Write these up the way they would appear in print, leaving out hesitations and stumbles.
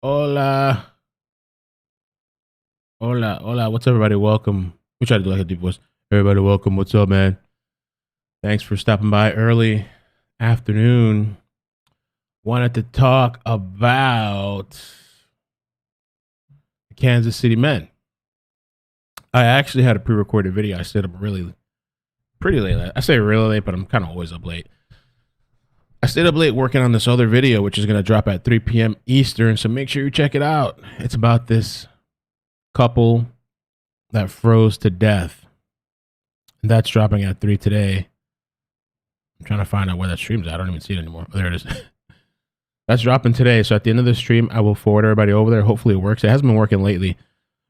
Hola, hola. What's up, everybody? Welcome. We try to do like a deep voice. Everybody, welcome. What's up, man? Thanks for stopping by early afternoon. Wanted to talk about the Kansas City men. I actually had a pre-recorded video. I stayed up pretty late. I say really late, but I'm kind of always up late. I stayed up late working on this other video, which is going to drop at 3 p.m. Eastern. So make sure you check it out. It's about this couple that froze to death. And that's dropping at 3 today. I'm trying to find out where that stream's at. I don't even see it anymore. Oh, there it is. That's dropping today. So at the end of the stream, I will forward everybody over there. Hopefully it works. It hasn't been working lately.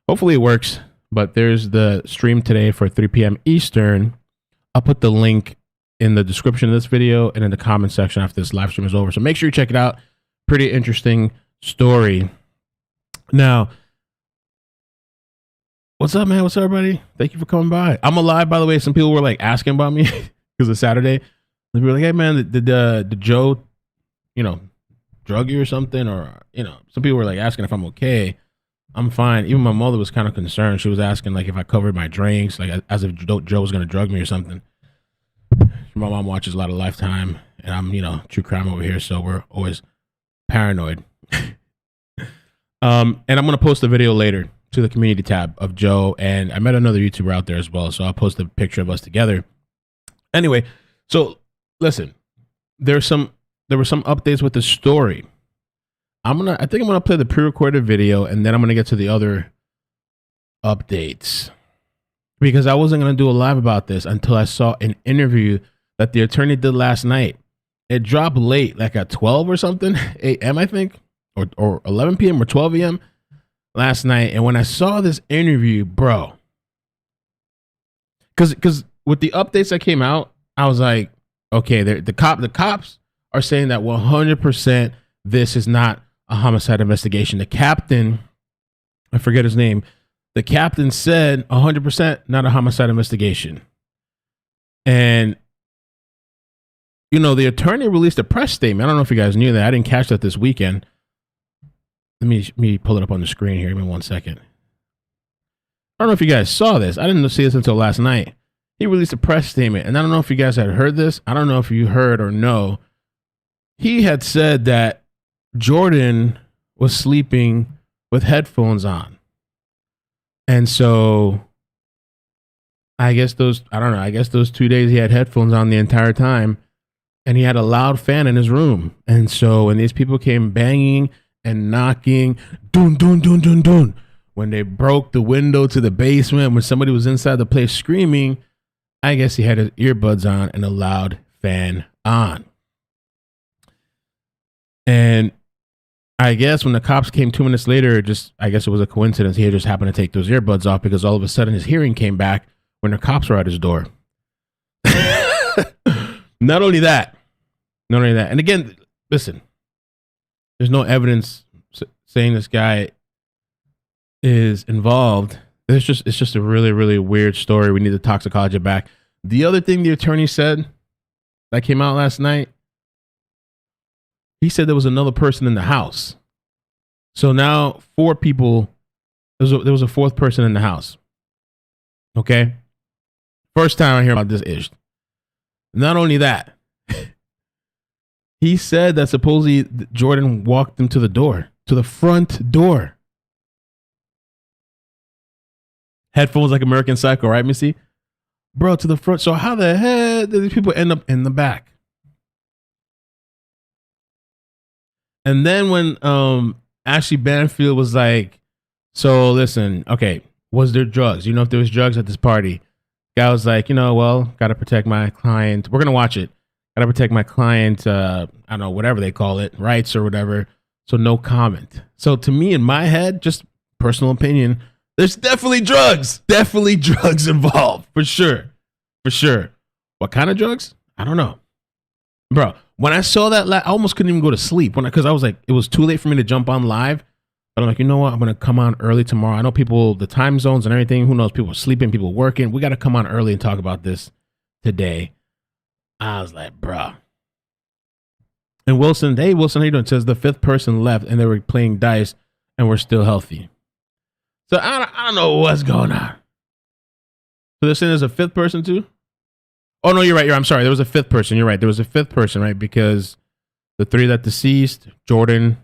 Hopefully it works. But there's the stream today for 3 p.m. Eastern. I'll put the link in the description of this video and in the comment section after this live stream is over. So make sure you check it out. Pretty interesting story. Now, what's up, man? What's up, everybody? Thank you for coming by. I'm alive, by the way. Some people were like asking about me because it's Saturday. They were like, hey, man, did Joe, drug you or something? Or, some people were like asking if I'm okay. I'm fine. Even my mother was kind of concerned. She was asking like if I covered my drinks, like as if Joe was going to drug me or something. My mom watches a lot of Lifetime, and I'm, true crime over here, so we're always paranoid. And I'm going to post a video later to the community tab of Joe, and I met another YouTuber out there as well, so I'll post a picture of us together. Anyway, so listen, there were some updates with the story. I think I'm gonna play the pre-recorded video, and then I'm gonna get to the other updates, because I wasn't gonna do a live about this until I saw an interview that the attorney did last night. It dropped late, like at 12 or something, a.m. I think, or 11 p.m. or 12 a.m. last night. And when I saw this interview, bro, because with the updates that came out, I was like, okay, the cops are saying that 100% this is not a homicide investigation. The captain, I forget his name, the captain said 100% not a homicide investigation. And the attorney released a press statement. I don't know if you guys knew that. I didn't catch that this weekend. Let me pull it up on the screen here. Give me 1 second. I don't know if you guys saw this. I didn't see this until last night. He released a press statement, and I don't know if you guys had heard this. I don't know if you heard or know. He had said that Jordan was sleeping with headphones on. And so I guess those 2 days he had headphones on the entire time, and he had a loud fan in his room. And so when these people came banging and knocking, dun, dun, dun, dun, dun, when they broke the window to the basement, when somebody was inside the place screaming, I guess he had his earbuds on and a loud fan on. And I guess when the cops came 2 minutes later, I guess it was a coincidence. He just happened to take those earbuds off, because all of a sudden his hearing came back when the cops were at his door. Not only that. And again, listen, there's no evidence saying this guy is involved. It's just a really, really weird story. We need the toxicology back. The other thing the attorney said that came out last night, he said there was another person in the house. So now 4 people, there was a 4th person in the house. Okay? First time I hear about this ish. Not only that, he said that supposedly Jordan walked him to the door, to the front door. Headphones like American Psycho, right, Missy? Bro, to the front. So how the hell did these people end up in the back? And then when Ashley Banfield was like, so listen, okay, was there drugs? If there was drugs at this party? Guy was like, got to protect my client. We're going to watch it. Got to protect my client, I don't know, whatever they call it, rights or whatever. So no comment. So to me, in my head, just personal opinion, there's definitely drugs involved, for sure. What kind of drugs? I don't know. Bro, when I saw that, I almost couldn't even go to sleep because I was like, it was too late for me to jump on live. But I'm like, you know what? I'm going to come on early tomorrow. I know people, the time zones and everything, who knows, people are sleeping, people working. We got to come on early and talk about this today. I was like, bro. And Wilson, hey Wilson, how you doing? Says the fifth person left and they were playing dice and we're still healthy. So I don't know what's going on. So they're saying there's a fifth person too? Oh no, you're right. I'm sorry. There was a fifth person. You're right. There was a fifth person, right? Because the three that deceased, Jordan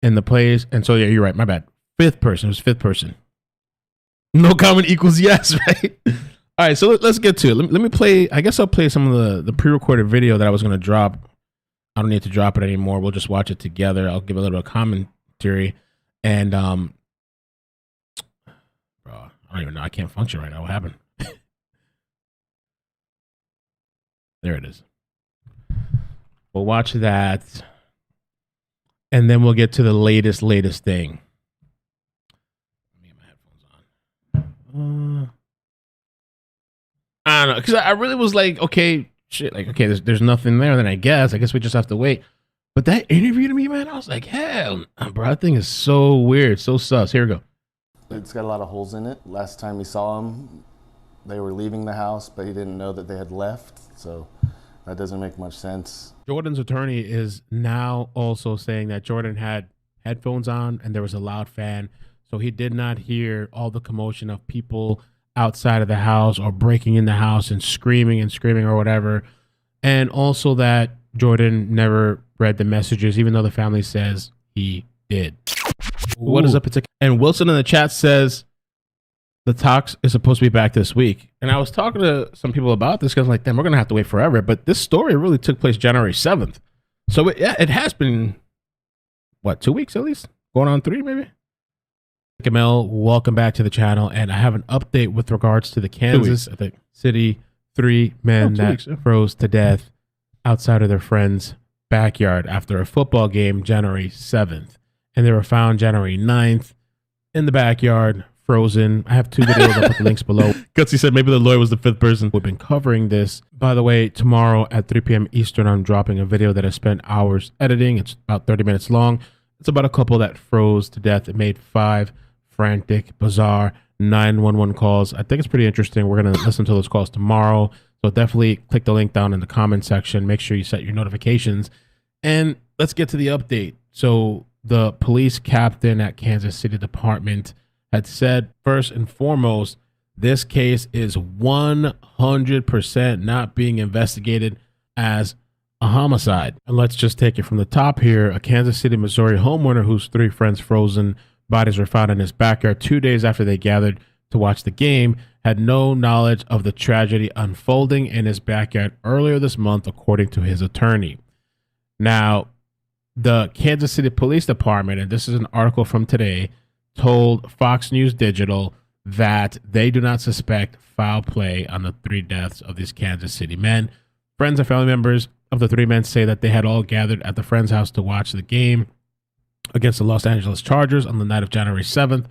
in the plays, and so yeah, you're right. My bad. Fifth person. It was fifth person. No comment equals yes, right? All right, so let's get to it. Let me play. I guess I'll play some of the pre-recorded video that I was going to drop. I don't need to drop it anymore. We'll just watch it together. I'll give a little commentary. And, bro, I don't even know. I can't function right now. What happened? There it is. We'll watch that. And then we'll get to the latest thing. Let me get my headphones on. I don't know. Because I really was like, okay, shit. Like, okay, there's nothing there. Then I guess we just have to wait. But that interview to me, man, I was like, hell, bro, that thing is so weird, so sus. Here we go. It's got a lot of holes in it. Last time we saw him, they were leaving the house, but he didn't know that they had left. So that doesn't make much sense. Jordan's attorney is now also saying that Jordan had headphones on and there was a loud fan. So he did not hear all the commotion of people outside of the house or breaking in the house and screaming or whatever. And also that Jordan never read the messages, even though the family says he did. Ooh. What is up? And Wilson in the chat says the talks is supposed to be back this week. And I was talking to some people about this because I'm like, damn, we're going to have to wait forever. But this story really took place January 7th. So it has been, what, 2 weeks at least? Going on 3 maybe? Kamel, welcome back to the channel. And I have an update with regards to the Kansas City 3 men that froze to death outside of their friend's backyard after a football game January 7th. And they were found January 9th in the backyard, frozen. I have 2 videos. I'll put the links below. Gutsy said maybe the lawyer was the 5th person. We've been covering this. By the way, tomorrow at 3 p.m. Eastern, I'm dropping a video that I spent hours editing. It's about 30 minutes long. It's about a couple that froze to death. It made 5 frantic, bizarre 911 calls. I think it's pretty interesting. We're going to listen to those calls tomorrow. So definitely click the link down in the comment section. Make sure you set your notifications. And let's get to the update. So the police captain at Kansas City Department had said, first and foremost, this case is 100% not being investigated as a homicide. And let's just take it from the top here. A Kansas City, Missouri homeowner whose 3 friends' frozen bodies were found in his backyard 2 days after they gathered to watch the game had no knowledge of the tragedy unfolding in his backyard earlier this month, according to his attorney. Now, the Kansas City Police Department, and this is an article from today, told Fox News Digital that they do not suspect foul play on the 3 deaths of these Kansas City men. Friends and family members of the 3 men say that they had all gathered at the friend's house to watch the game against the Los Angeles Chargers on the night of January 7th.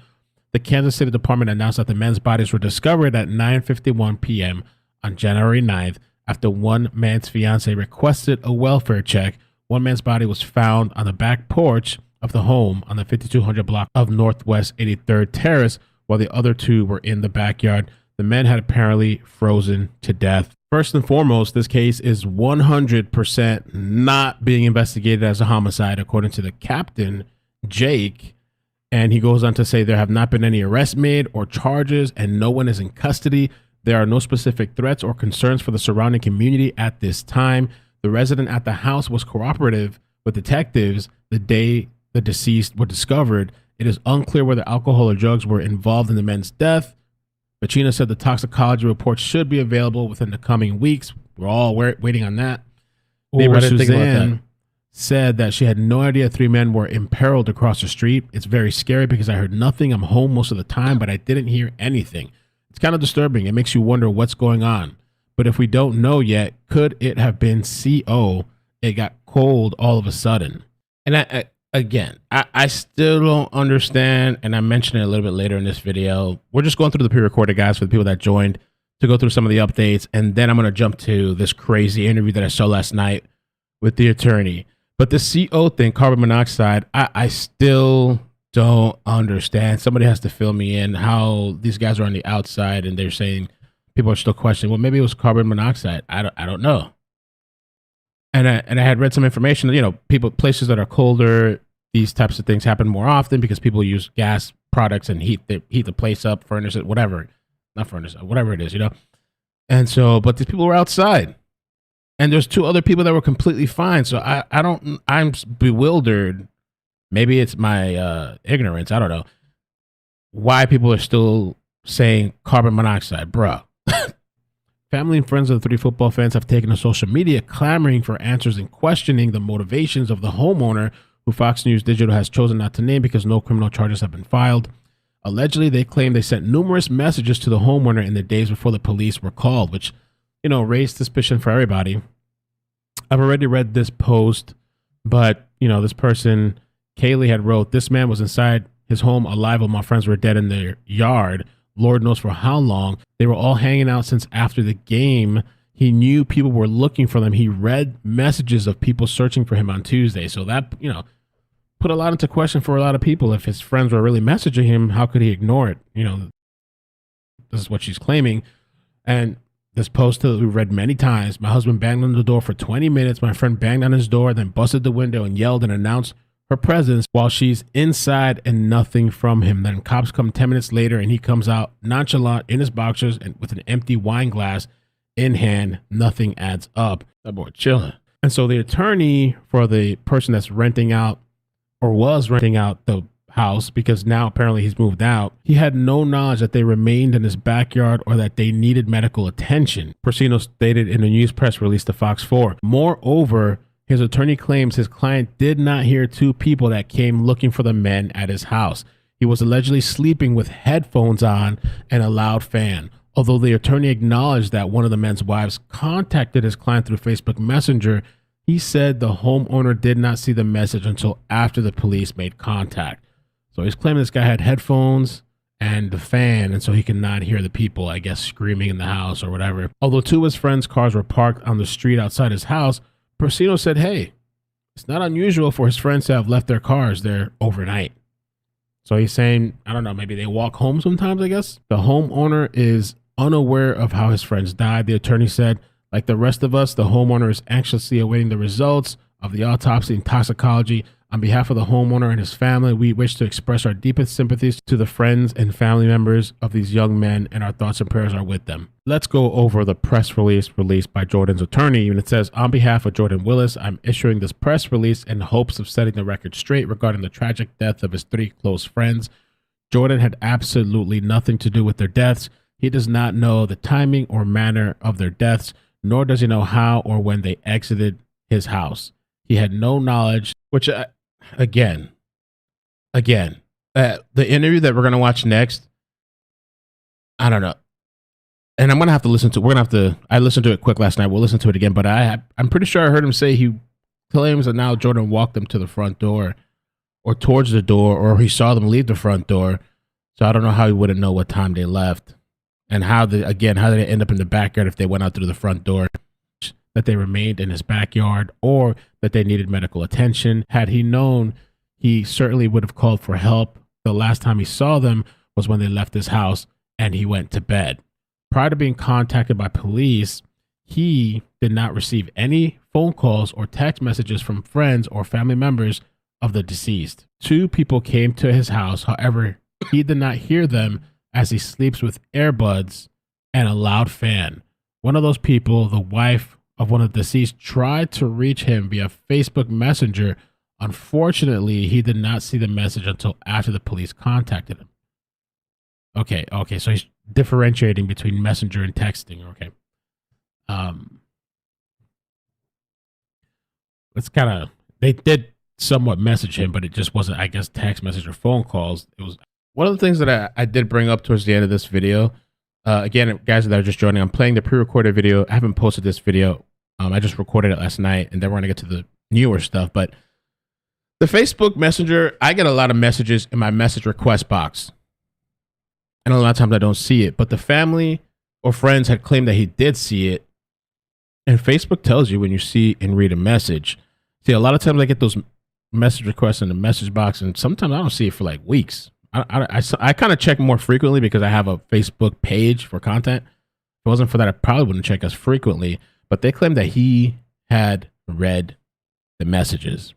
The Kansas City Department announced that the men's bodies were discovered at 9:51 p.m. on January 9th after one man's fiance requested a welfare check. One man's body was found on the back porch of the home on the 5200 block of Northwest 83rd Terrace, while the other 2 were in the backyard. The men had apparently frozen to death. First and foremost, this case is 100% not being investigated as a homicide, according to the captain, Jake. And he goes on to say there have not been any arrests made or charges, and no one is in custody. There are no specific threats or concerns for the surrounding community at this time. The resident at the house was cooperative with detectives the day the deceased were discovered. It is unclear whether alcohol or drugs were involved in the men's death. Machina said the toxicology report should be available within the coming weeks. We're all waiting on that. Neighbor Suzanne said that she had no idea 3 men were imperiled across the street. It's very scary because I heard nothing. I'm home most of the time, but I didn't hear anything. It's kind of disturbing. It makes you wonder what's going on. But if we don't know yet, could it have been CO? It got cold all of a sudden. And I still don't understand, and I mentioned it a little bit later in this video. We're just going through the pre-recorded, guys, for the people that joined to go through some of the updates, and then I'm going to jump to this crazy interview that I saw last night with the attorney. But the CO thing, carbon monoxide, I still don't understand. Somebody has to fill me in how these guys are on the outside, and they're saying people are still questioning, well, maybe it was carbon monoxide. I don't know. And I had read some information, places that are colder, these types of things happen more often because people use gas products and heat the place up, furnace it, whatever. Not furnace, whatever it is, And so, but these people were outside. And there's 2 other people that were completely fine. So I'm bewildered. Maybe it's my ignorance. I don't know why people are still saying carbon monoxide, bro. Family and friends of the 3 football fans have taken to social media clamoring for answers and questioning the motivations of the homeowner who Fox News Digital has chosen not to name because no criminal charges have been filed. Allegedly, they claim they sent numerous messages to the homeowner in the days before the police were called, which, raised suspicion for everybody. I've already read this post, but, this person, Kaylee, had wrote, "This man was inside his home alive while my friends were dead in their yard. Lord knows for how long. They were all hanging out since after the game. He knew people were looking for them. He read messages of people searching for him on Tuesday." So that, put a lot into question for a lot of people. If his friends were really messaging him, how could he ignore it? This is what she's claiming. And this post that we read many times, "My husband banged on the door for 20 minutes. My friend banged on his door, then busted the window and yelled and announced her presence while she's inside and nothing from him. Then cops come 10 minutes later and he comes out nonchalant in his boxers and with an empty wine glass in hand. Nothing adds up." That boy chilling. And so the attorney for the person that's renting out or was renting out the house, because now apparently he's moved out, he had no knowledge that they remained in his backyard or that they needed medical attention, Persino stated in a news press release to Fox 4. Moreover, his attorney claims his client did not hear 2 people that came looking for the men at his house. He was allegedly sleeping with headphones on and a loud fan. Although the attorney acknowledged that one of the men's wives contacted his client through Facebook Messenger, he said the homeowner did not see the message until after the police made contact. So he's claiming this guy had headphones and the fan, and so he could not hear the people, I guess, screaming in the house or whatever. Although 2 of his friends' cars were parked on the street outside his house, Persino said, hey, it's not unusual for his friends to have left their cars there overnight. So he's saying, I don't know, maybe they walk home sometimes, I guess. The homeowner is unaware of how his friends died. The attorney said, like the rest of us, the homeowner is anxiously awaiting the results of the autopsy and toxicology. On behalf of the homeowner and his family, we wish to express our deepest sympathies to the friends and family members of these young men, and our thoughts and prayers are with them. Let's go over the press release released by Jordan's attorney. And it says, on behalf of Jordan Willis, I'm issuing this press release in hopes of setting the record straight regarding the tragic death of his 3 close friends. Jordan had absolutely nothing to do with their deaths. He does not know the timing or manner of their deaths, nor does he know how or when they exited his house. He had no knowledge, which again, the interview that we're going to watch next, I don't know. And I'm going to have to listen to, I listened to it quick last night. We'll listen to it again, but I'm pretty sure I heard him say he claims that now Jordan walked them to the front door or towards the door, or he saw them leave the front door. So I don't know how he wouldn't know what time they left and how did they end up in the backyard if they went out through the front door, that they remained in his backyard, or that they needed medical attention. Had he known, he certainly would have called for help. The last time he saw them was when they left his house and he went to bed. Prior to being contacted by police, he did not receive any phone calls or text messages from friends or family members of the deceased. 2 people came to his house. However, he did not hear them as he sleeps with earbuds and a loud fan. One of those people, the wife of one of the deceased, tried to reach him via Facebook Messenger. Unfortunately, he did not see the message until after the police contacted him. Okay, so he's differentiating between messenger and texting. Okay. It's kind of, they did somewhat message him, but it just wasn't, I guess, text message or phone calls. It was one of the things that I did bring up towards the end of this video. Again, guys that are just joining, I'm playing the pre-recorded video. I haven't posted this video. I just recorded it last night, and then we're going to get to the newer stuff. But the Facebook Messenger, I get a lot of messages in my message request box. And a lot of times I don't see it. But the family or friends had claimed that he did see it. And Facebook tells you when you see and read a message. See, a lot of times I get those message requests in the message box, and sometimes I don't see it for like weeks. I kind of check more frequently because I have a Facebook page for content. If it wasn't for that, I probably wouldn't check as frequently. But they claim that he had read the messages.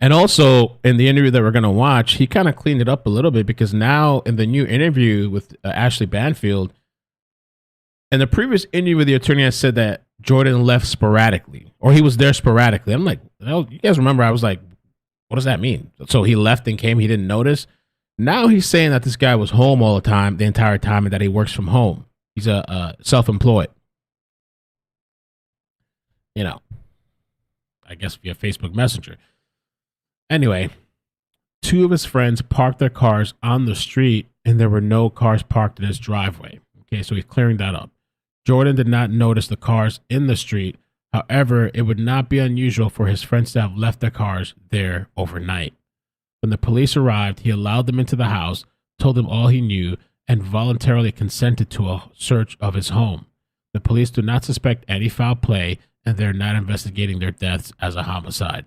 And also in the interview that we're going to watch, he kind of cleaned it up a little bit, because now in the new interview with Ashley Banfield, in the previous interview with the attorney, I said that Jordan left sporadically, or he was there sporadically. I'm like, well, you guys remember, I was like, what does that mean? So he left and came, he didn't notice. Now he's saying that this guy was home all the time, the entire time, and that he works from home. He's a self-employed. You know, I guess via Facebook Messenger. Anyway, two of his friends parked their cars on the street, and there were no cars parked in his driveway. Okay, so he's clearing that up. Jordan did not notice the cars in the street. However, it would not be unusual for his friends to have left their cars there overnight. When the police arrived, he allowed them into the house, told them all he knew, and voluntarily consented to a search of his home. The police do not suspect any foul play, and they're not investigating their deaths as a homicide.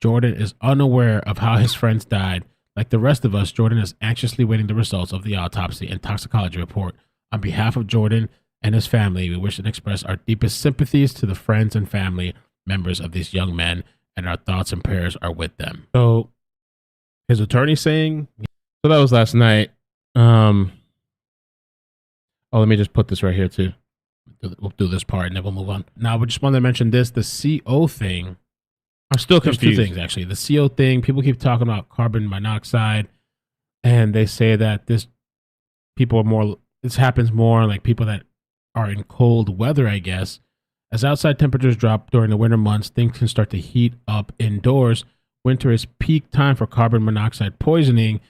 Jordan is unaware of how his friends died. Like the rest of us, Jordan is anxiously waiting the results of the autopsy and toxicology report. On behalf of Jordan and his family, we wish to express our deepest sympathies to the friends and family members of these young men, and our thoughts and prayers are with them. So his attorney saying, so that was last night. Oh, let me just put this right here too. We'll do this part and then we'll move on. Now, we just wanted to mention this, the CO thing. I'm still confused. There's two things, actually. The CO thing, people keep talking about carbon monoxide, and they say that this happens more like people that are in cold weather, I guess. As outside temperatures drop during the winter months, things can start to heat up indoors. Winter is peak time for carbon monoxide poisoning,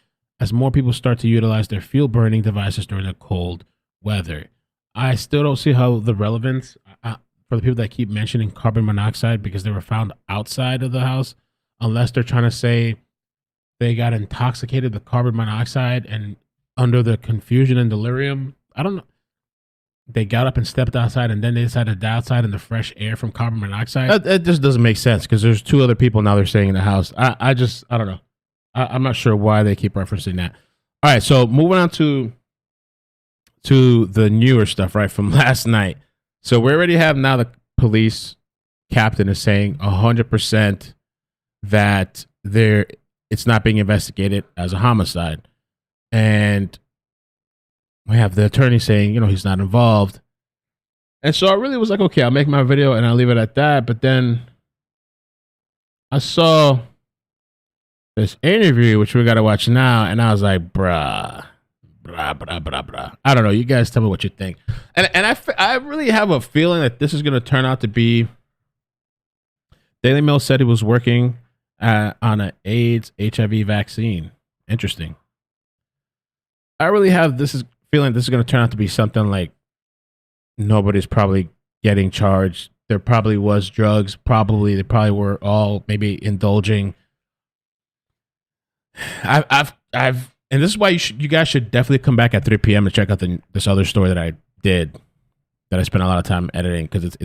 as more people start to utilize their fuel burning devices during the cold weather. I still don't see how the relevance for the people that keep mentioning carbon monoxide, because they were found outside of the house, unless they're trying to say they got intoxicated with carbon monoxide and under the confusion and delirium. I don't know. They got up and stepped outside, and then they decided to die outside in the fresh air from carbon monoxide. That just doesn't make sense, because there's two other people now they're staying in the house. I don't know. I'm not sure why they keep referencing that. All right, so moving on to the newer stuff, right, from last night. So we already have now the police captain is saying 100% that it's not being investigated as a homicide. And we have the attorney saying, he's not involved. And so I really was like, okay, I'll make my video and I'll leave it at that. But then I saw this interview, which we got to watch now. And I was like, bruh. I don't know. You guys tell me what you think. And I really have a feeling that this is going to turn out to be. Daily Mail said he was working on an AIDS HIV vaccine. Interesting. I really have feeling this is going to turn out to be something like nobody's probably getting charged. There probably was drugs. They probably were all maybe indulging. And this is why you guys should definitely come back at 3 p.m. and check out this other story that I did, that I spent a lot of time editing, because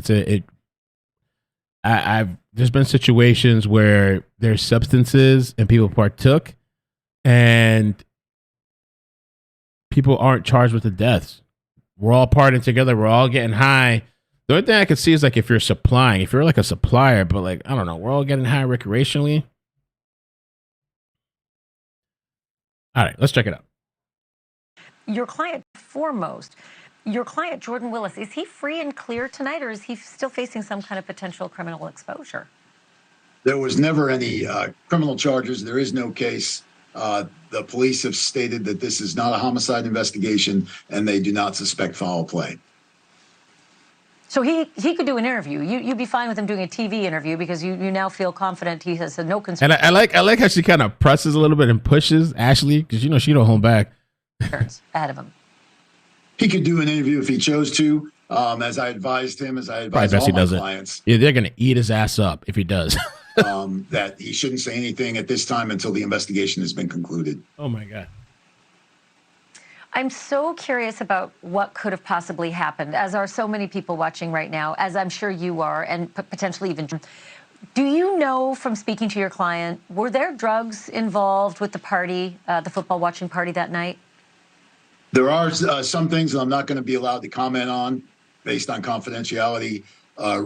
there's been situations where there's substances and people partook, and people aren't charged with the deaths. We're all partying together. We're all getting high. The only thing I could see is like if you're supplying, if you're like a supplier, but like, I don't know, we're all getting high recreationally. All right, let's check it out. Your client Jordan Willis, is he free and clear tonight, or is he still facing some kind of potential criminal exposure? There was never any criminal charges. There is no case. The police have stated that this is not a homicide investigation, and they do not suspect foul play. So he could do an interview. You'd be fine with him doing a TV interview, because you now feel confident he has no concern. And I like how she kind of presses a little bit and pushes Ashley, because she don't hold back. Ahead of him. He could do an interview if he chose to. As I advised him, as I advised all my clients. Yeah, they're gonna eat his ass up if he does. That he shouldn't say anything at this time until the investigation has been concluded. Oh my God. I'm so curious about what could have possibly happened, as are so many people watching right now, as I'm sure you are, and potentially even. Do you know from speaking to your client, were there drugs involved with the party, the football watching party that night? There are some things that I'm not going to be allowed to comment on based on confidentiality.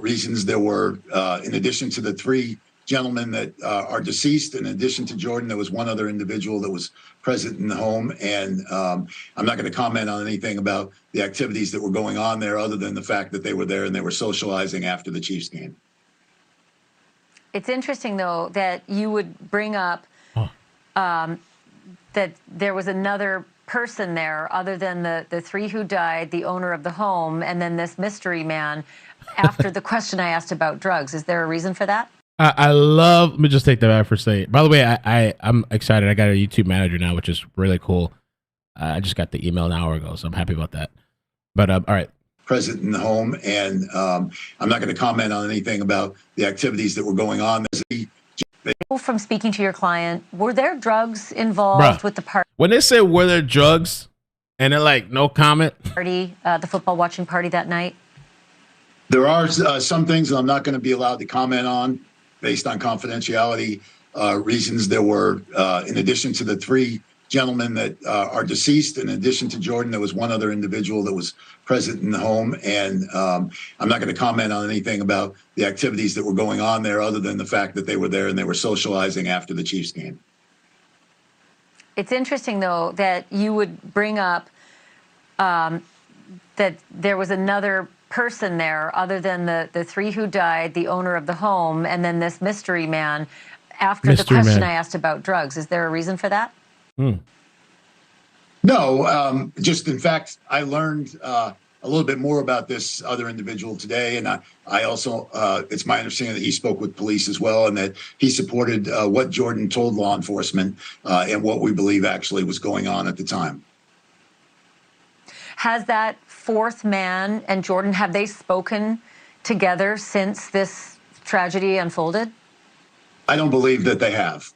reasons. There were, in addition to the three gentlemen that are deceased, in addition to Jordan, there was one other individual that was present in the home. And I'm not going to comment on anything about the activities that were going on there other than the fact that they were there and they were socializing after the Chiefs game. It's interesting, though, that you would bring up that there was another person there other than the three who died, the owner of the home, and then this mystery man after the question I asked about drugs. Is there a reason for that? I love, let me just take that back for a second. By the way, I'm excited. I got a YouTube manager now, which is really cool. I just got the email an hour ago, so I'm happy about that. But all right. Present in the home, and I'm not going to comment on anything about the activities that were going on. From speaking to your client, were there drugs involved with the party? When they say were there drugs, and they're like, no comment. The football watching party that night? There are some things that I'm not going to be allowed to comment on based on confidentiality reasons. There were, in addition to the three gentlemen that are deceased, in addition to Jordan, there was one other individual that was present in the home. And I'm not going to comment on anything about the activities that were going on there other than the fact that they were there and they were socializing after the Chiefs game. It's interesting, though, that you would bring up that there was another person there other than the three who died, the owner of the home, and then this mystery man after the question I asked about drugs. Is there a reason for that? No, just in fact, I learned a little bit more about this other individual today. And I also, it's my understanding that he spoke with police as well, and that he supported what Jordan told law enforcement and what we believe actually was going on at the time. Has that fourth man and Jordan, have they spoken together since this tragedy unfolded? I don't believe that they have.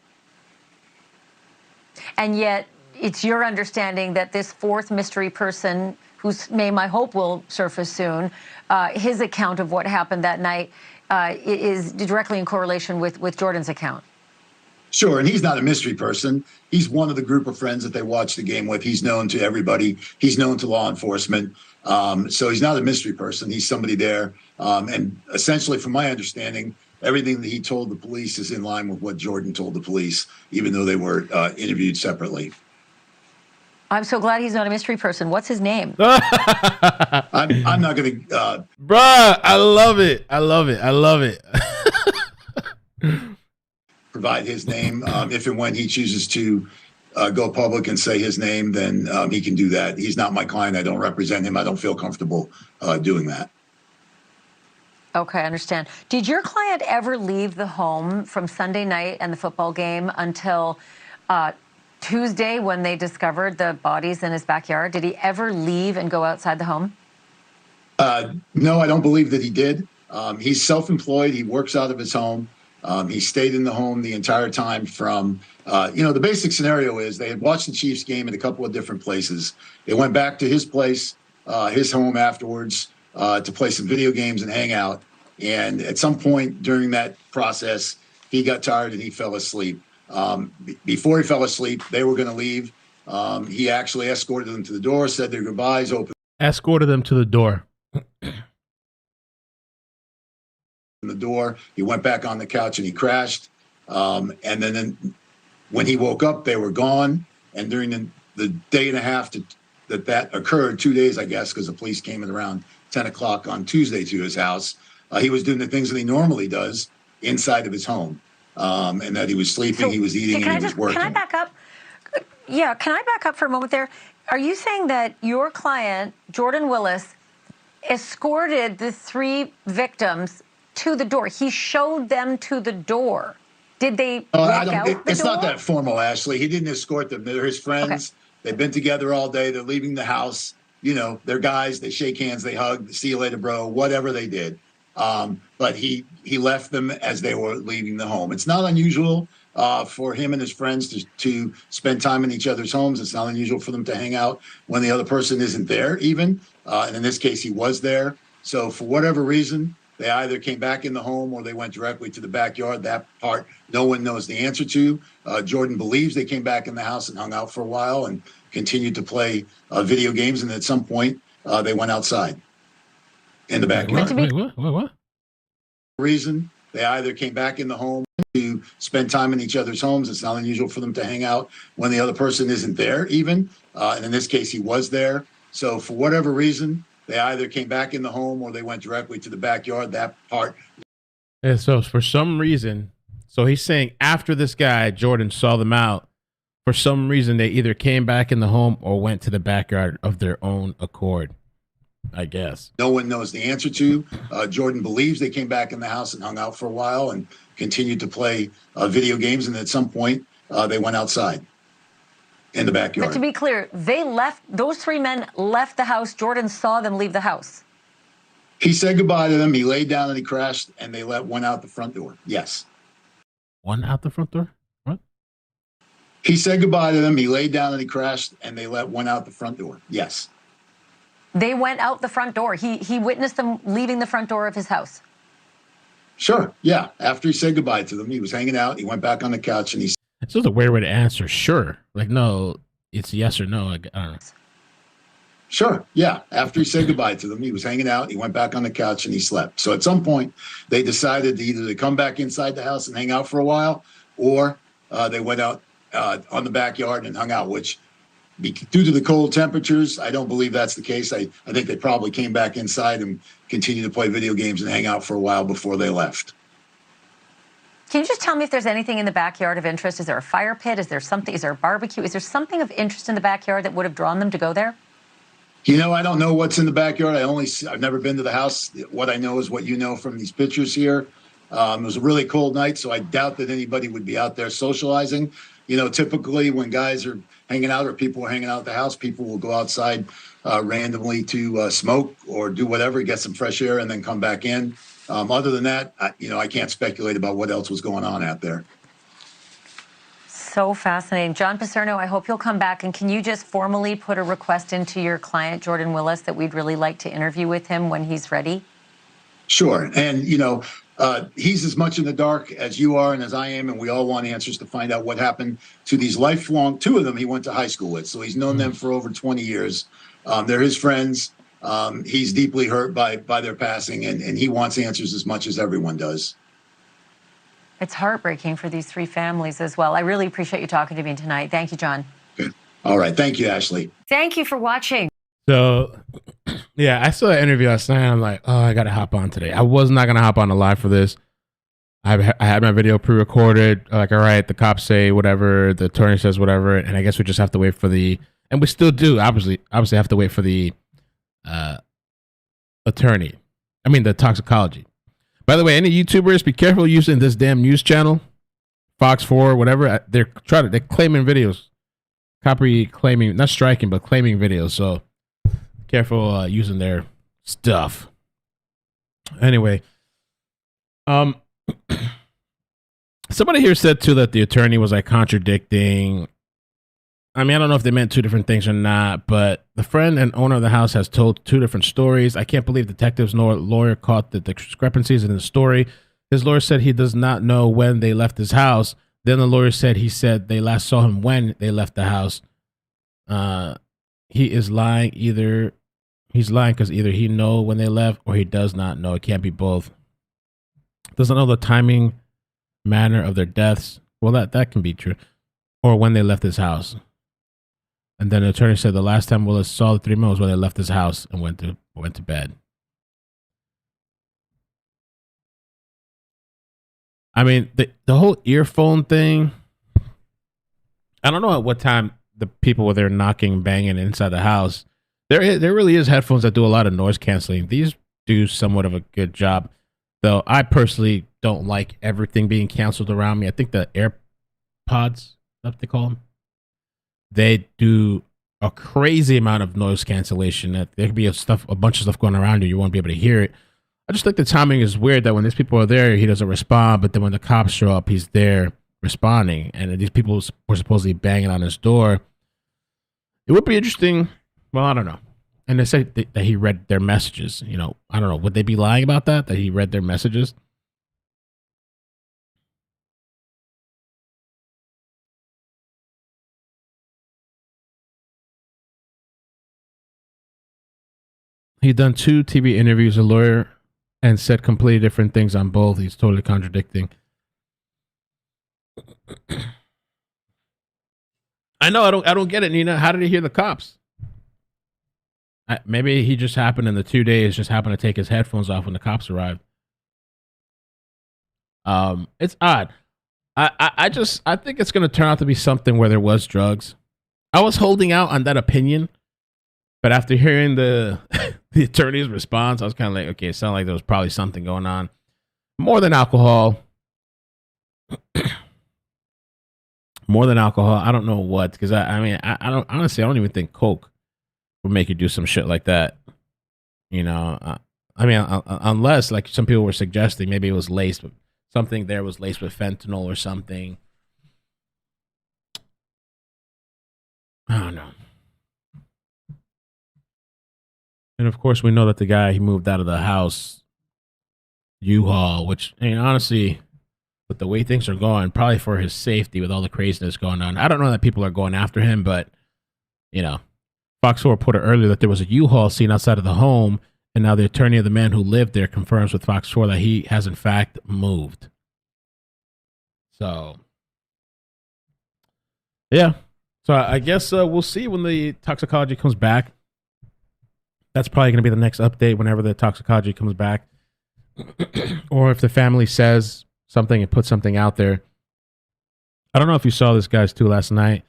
And yet it's your understanding that this fourth mystery person, whose name I hope will surface soon, his account of what happened that night is directly in correlation with Jordan's account. Sure, and he's not a mystery person. He's one of the group of friends that they watched the game with. He's known to everybody. He's known to law enforcement. So he's not a mystery person. He's somebody there. And essentially, from my understanding, everything that he told the police is in line with what Jordan told the police, even though they were interviewed separately. I'm so glad he's not a mystery person. What's his name? I'm not going to... Bruh, I love it. I love it. I love it. Provide his name. If and when he chooses to go public and say his name, then he can do that. He's not my client. I don't represent him. I don't feel comfortable doing that. Okay, I understand. Did your client ever leave the home from Sunday night and the football game until Tuesday when they discovered the bodies in his backyard? Did he ever leave and go outside the home? No, I don't believe that he did. He's self-employed. He works out of his home. He stayed in the home the entire time from, the basic scenario is they had watched the Chiefs game in a couple of different places. They went back to his place, his home afterwards to play some video games and hang out. And at some point during that process, he got tired and he fell asleep. Before he fell asleep, they were going to leave. He actually escorted them to the door, said their goodbyes, opened escorted them to the door. the door. He went back on the couch and he crashed. And then when he woke up, they were gone. And during the day and a half that occurred, 2 days, I guess, because the police came in around 10 o'clock on Tuesday to his house, he was doing the things that he normally does inside of his home. And that he was sleeping, So, he was eating, and he was working. Can I back up? Yeah, can I back up for a moment there? Are you saying that your client, Jordan Willis, escorted the three victims to the door? He showed them to the door. Did they walk out the It's door? not that formal, Ashley. He didn't escort them. They're his friends. Okay. They've been together all day. They're leaving the house. You know, they're guys. They shake hands. They hug. See you later, bro. Whatever they did. But he left them as they were leaving the home. It's not unusual for him and his friends to spend time in each other's homes. It's not unusual for them to hang out when the other person isn't there even. And in this case, he was there. So for whatever reason, they either came back in the home or they went directly to the backyard. That part, no one knows the answer to. Jordan believes they came back in the house and hung out for a while and continued to play video games. And at some point, they went outside in the backyard. Wait, what? reason, they either came back in the home to spend time in each other's homes. It's not unusual for them to hang out when the other person isn't there even. And in this case, he was there. So for whatever reason, they either came back in the home or they went directly to the backyard. That part. And so for some reason, so he's saying after this guy, Jordan, saw them out, for some reason, they either came back in the home or went to the backyard of their own accord, I guess. No one knows the answer to. Jordan believes they came back in the house and hung out for a while and continued to play video games. And at some point, they went outside in the backyard. But to be clear, they left, those three men left the house. Jordan saw them leave the house. He said goodbye to them. He laid down and he crashed, and they went out the front door. Yes. One out the front door? What? He said goodbye to them. He laid down and he crashed, and they went out the front door. Yes. They went out the front door. He witnessed them leaving the front door of his house. Sure. Yeah. After he said goodbye to them, he was hanging out. He went back on the couch and he. It's just a weird way to answer. Sure. Like, no, it's yes or no. I don't know. Sure. Yeah. After he said goodbye to them, he was hanging out. He went back on the couch and he slept. So at some point, they decided to either come back inside the house and hang out for a while, or they went out on the backyard and hung out, which due to the cold temperatures, I don't believe that's the case. I think they probably came back inside and continued to play video games and hang out for a while before they left. Can you just tell me if there's anything in the backyard of interest? Is there a fire pit? Is there something? Is there a barbecue? Is there something of interest in the backyard that would have drawn them to go there? You know, I don't know what's in the backyard. I've never been to the house. What I know is what you know from these pictures here. It was a really cold night, so I doubt that anybody would be out there socializing. You know, typically when guys are hanging out or people are hanging out at the house, people will go outside randomly to smoke or do whatever, get some fresh air, and then come back in. Other than that, I can't speculate about what else was going on out there. So fascinating. John Paserno, I hope you'll come back. And can you just formally put a request into your client, Jordan Willis, that we'd really like to interview with him when he's ready? Sure. And, he's as much in the dark as you are and as I am, and we all want answers to find out what happened to these lifelong, two of them he went to high school with. So he's known them for over 20 years. They're his friends. He's deeply hurt by their passing, and he wants answers as much as everyone does. It's heartbreaking for these three families as well. I really appreciate you talking to me tonight. Thank you, John. Good. All right. Thank you, Ashley. Thank you for watching. So, yeah, I saw that interview last night. I'm like, oh, I got to hop on today. I was not going to hop on the live for this. I had my video pre-recorded. Like, all right, the cops say whatever, the attorney says whatever, and I guess we just have to wait for and we still do, obviously have to wait for the the toxicology. By the way, any YouTubers, be careful using this damn news channel, Fox 4, whatever. They're claiming videos, claiming, not striking, but claiming videos. So careful using their stuff. Anyway, somebody here said too that the attorney was like contradicting. I mean, I don't know if they meant two different things or not, but the friend and owner of the house has told two different stories. I can't believe detectives nor lawyer caught the discrepancies in the story. His lawyer said he does not know when they left his house. Then the lawyer said he said they last saw him when they left the house. He is lying. He's lying because either he know when they left or he does not know. It can't be both. Doesn't know the timing, manner of their deaths. Well, that can be true. Or when they left his house. And then the attorney said the last time Willis saw the three men was when they left his house and went to bed. I mean, the whole earphone thing, I don't know at what time the people were there knocking, banging inside the house. There really is headphones that do a lot of noise canceling. These do somewhat of a good job, though I personally don't like everything being canceled around me. I think the AirPods, what they call them, they do a crazy amount of noise cancellation. That there could be a bunch of stuff going around you won't be able to hear it. I just think the timing is weird that when these people are there, he doesn't respond, but then when the cops show up, he's there responding, and these people were supposedly banging on his door. It would be interesting. Well, I don't know. And they say that he read their messages. I don't know. Would they be lying about that he read their messages? He'd done 2 TV interviews. A lawyer and said completely different things on both. He's totally contradicting. I know. I don't get it, Nina. How did he hear the cops? Maybe he just happened in the 2 days, just happened to take his headphones off when the cops arrived. It's odd. I think it's going to turn out to be something where there was drugs. I was holding out on that opinion, but after hearing the the attorney's response, I was kind of like, okay, it sounded like there was probably something going on. More than alcohol. More than alcohol. I don't know what, because I don't, honestly, I don't even think Coke would make you do some shit like that. You know, unless, like some people were suggesting, maybe it was laced with something there was laced with fentanyl or something. I don't know. And of course, we know that the guy, he moved out of the house, U-Haul, which, I mean, honestly, with the way things are going, probably for his safety with all the craziness going on. I don't know that people are going after him, but, you know, Fox 4 reported earlier that there was a U-Haul seen outside of the home, and now the attorney of the man who lived there confirms with Fox 4 that he has, in fact, moved. So, yeah. So I guess we'll see when the toxicology comes back. That's probably going to be the next update whenever the toxicology comes back. Or if the family says something and puts something out there. I don't know if you saw this, guys, too, last night.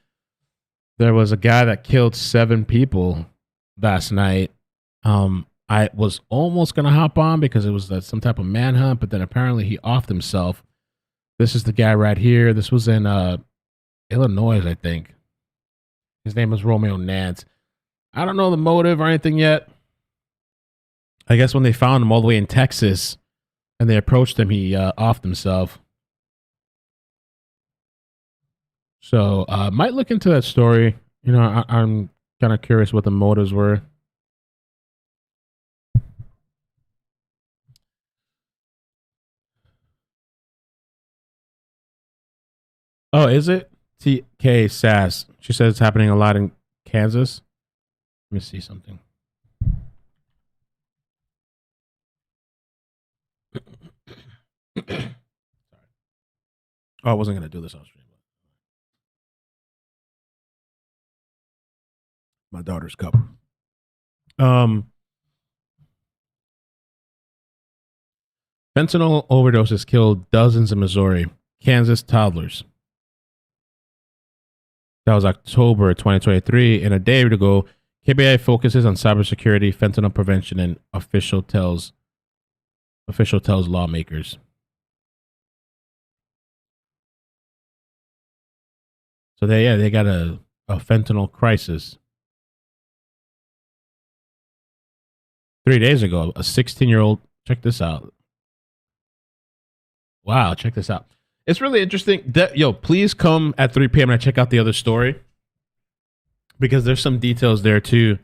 There was a guy that killed 7 people last night. I was almost going to hop on because it was some type of manhunt, but then apparently he offed himself. This is the guy right here. This was in Illinois, I think. His name was Romeo Nance. I don't know the motive or anything yet. I guess when they found him all the way in Texas and they approached him, he offed himself. So might look into that story. You know, I'm kind of curious what the motives were. Oh, is it? TK Sass. She says it's happening a lot in Kansas. Let me see something. Sorry. Oh, I wasn't going to do this on stream. My daughter's cup. Fentanyl overdoses killed dozens in Missouri. Kansas toddlers. That was October 2023. And a day ago, KBI focuses on cybersecurity, fentanyl prevention, and official tells lawmakers. So they got a fentanyl crisis. 3 days ago, a 16-year-old, check this out. Wow, check this out. It's really interesting. Please come at 3 p.m. and check out the other story, because there's some details there too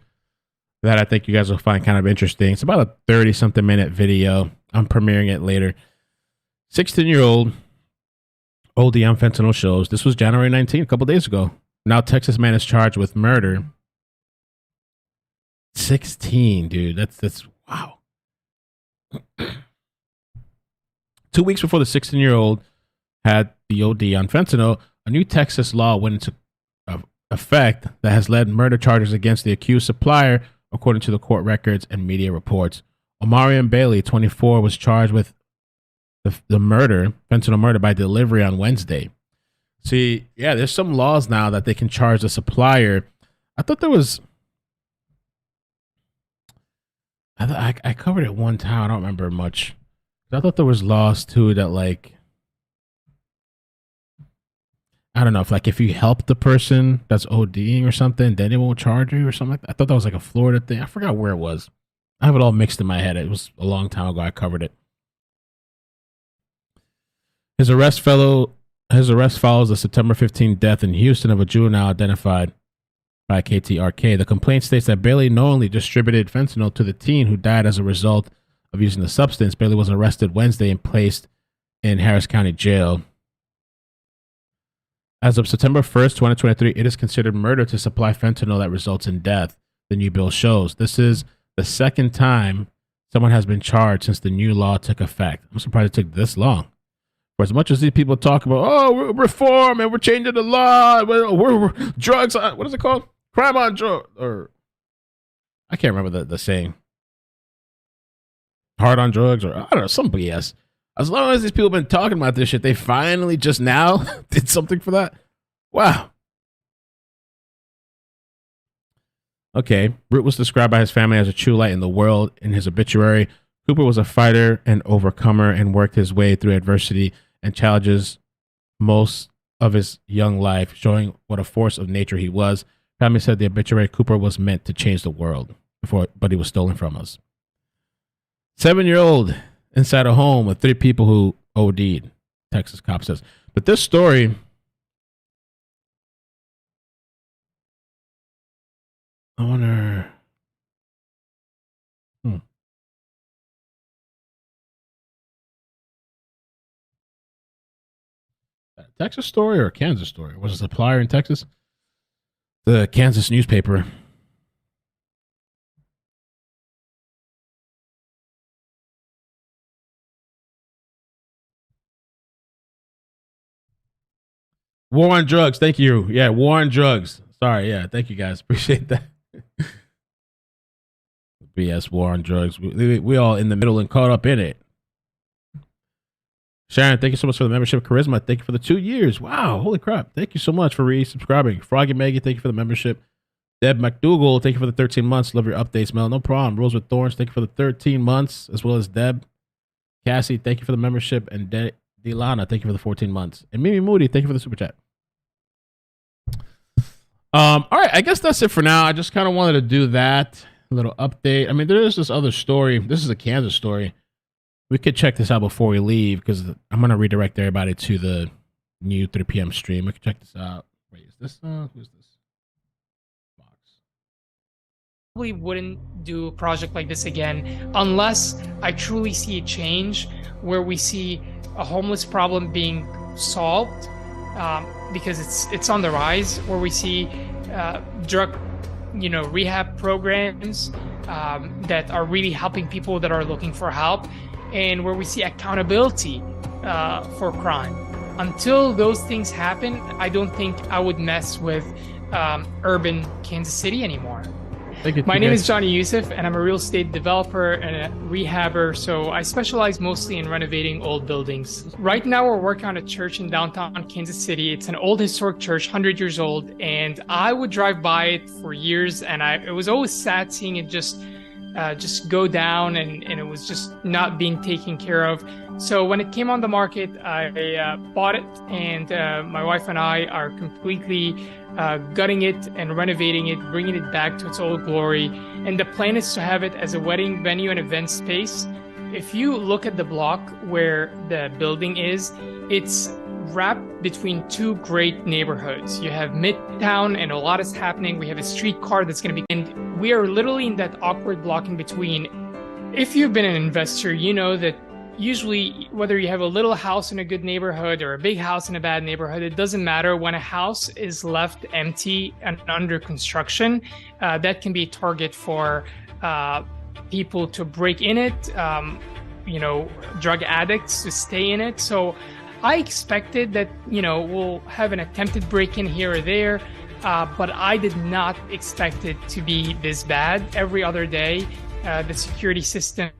that I think you guys will find kind of interesting. It's about a 30-something minute video. I'm premiering it later. 16-year-old OD on fentanyl shows. This was January 19th, a couple days ago. Now Texas man is charged with murder. 16, dude. That's wow. 2 weeks before the 16-year-old had the OD on fentanyl, a new Texas law went into effect that has led murder charges against the accused supplier, according to the court records and media reports. Omarion Bailey, 24, was charged with the murder, fentanyl murder, by delivery on Wednesday. See, yeah, there's some laws now that they can charge the supplier. I thought there was... I covered it one time. I don't remember much. I thought there was laws too that, like, I don't know, if you help the person that's ODing or something, then it won't charge you or something like that. I thought that was like a Florida thing. I forgot where it was. I have it all mixed in my head. It was a long time ago I covered it. His arrest follows the September 15th death in Houston of a juvenile identified by KTRK. The complaint states that Bailey knowingly distributed fentanyl to the teen who died as a result of using the substance. Bailey was arrested Wednesday and placed in Harris County Jail. As of September 1st, 2023, it is considered murder to supply fentanyl that results in death, the new bill shows. This is the second time someone has been charged since the new law took effect. I'm surprised it took this long. For as much as these people talk about, oh, we're reform and we're changing the law, we're drugs, what is it called? Crime on drugs, or I can't remember the saying. Hard on drugs, or I don't know, some BS. As long as these people have been talking about this shit, they finally just now did something for that. Wow. Okay. Root was described by his family as a true light in the world. In his obituary, Cooper was a fighter and overcomer and worked his way through adversity and challenges most of his young life, showing what a force of nature he was. Family said the obituary, Cooper was meant to change the world, but he was stolen from us. 7-year-old inside a home with 3 people who OD'd, Texas cop says. But this story, I wonder. Texas story or a Kansas story? Was it a supplier in Texas? The Kansas newspaper. War on drugs. Thank you. Yeah, war on drugs. Sorry. Yeah, thank you guys. Appreciate that. BS war on drugs. We all in the middle and caught up in it. Sharon, thank you so much for the membership. Charisma, thank you for the 2 years. Wow, holy crap. Thank you so much for resubscribing. Froggy Maggie, thank you for the membership. Deb McDougal, thank you for the 13 months. Love your updates, Mel. No problem. Rose with Thorns, thank you for the 13 months, as well as Deb. Cassie, thank you for the membership. And Delana, thank you for the 14 months. And Mimi Moody, thank you for the super chat. All right, I guess that's it for now. I just kind of wanted to do that. A little update. I mean, there is this other story. This is a Kansas story. We could check this out before we leave because I'm going to redirect everybody to the new 3 p.m. stream. We can check this out. Wait, is this, who's this? Box. Probably wouldn't do a project like this again unless I truly see a change where we see a homeless problem being solved, because it's on the rise, where we see drug, rehab programs that are really helping people that are looking for help, and where we see accountability for crime. Until those things happen, I don't think I would mess with urban Kansas City anymore. My name is Johnny Youssef, and I'm a real estate developer and a rehabber, so I specialize mostly in renovating old buildings. Right now, we're working on a church in downtown Kansas City. It's an old historic church, 100 years old, and I would drive by it for years, and it was always sad seeing it just go down, and it was just not being taken care of. So when it came on the market, I bought it, and my wife and I are completely gutting it and renovating it, bringing it back to its old glory. And the plan is to have it as a wedding venue and event space. If you look at the block where the building is, it's wrapped between 2 great neighborhoods. You have Midtown, and a lot is happening. We have a streetcar that's going to be, and we are literally in that awkward block in between. If you've been an investor, you know that usually whether you have a little house in a good neighborhood or a big house in a bad neighborhood, it doesn't matter. When a house is left empty and under construction, that can be a target for people to break in it, drug addicts to stay in it. So I expected that, we'll have an attempted break-in here or there, but I did not expect it to be this bad. Every other day, the security system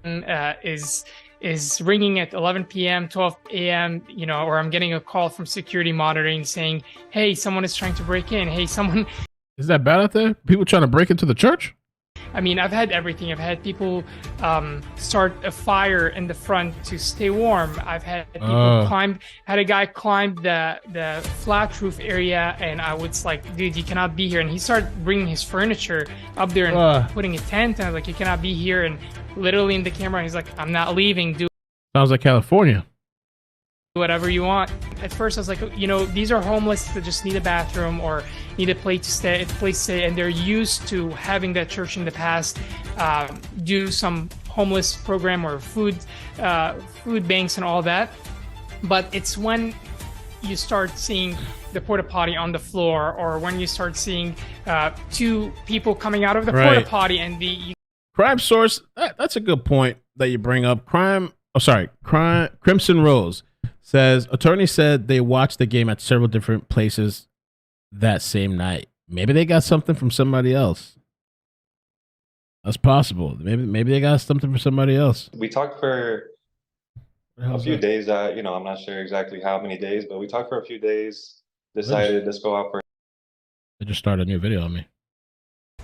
is ringing at 11 p.m., 12 a.m., or I'm getting a call from security monitoring saying, hey, someone is trying to break in. Hey, someone... Is that bad out there? People trying to break into the church? I mean, I've had everything. I've had people start a fire in the front to stay warm. I've had people had a guy climb the flat roof area, and I was like, dude, you cannot be here. And he started bringing his furniture up there and putting a tent, and I was like, you cannot be here. And literally in the camera, he's like, I'm not leaving, dude. Sounds like California. Whatever you want. At first, I was like, these are homeless that just need a bathroom or need a place to stay, and they're used to having that church in the past do some homeless program or food banks and all that. But it's when you start seeing the porta potty on the floor, or when you start seeing 2 people coming out of the porta potty and Crime Source. That's a good point that you bring up. Crimson Rose says attorney said they watched the game at several different places that same night. Maybe they got something from somebody else. That's possible. Maybe they got something from somebody else. We talked for a few days. I'm not sure exactly how many days, but we talked for a few days. Decided to go out for. They just started a new video on me.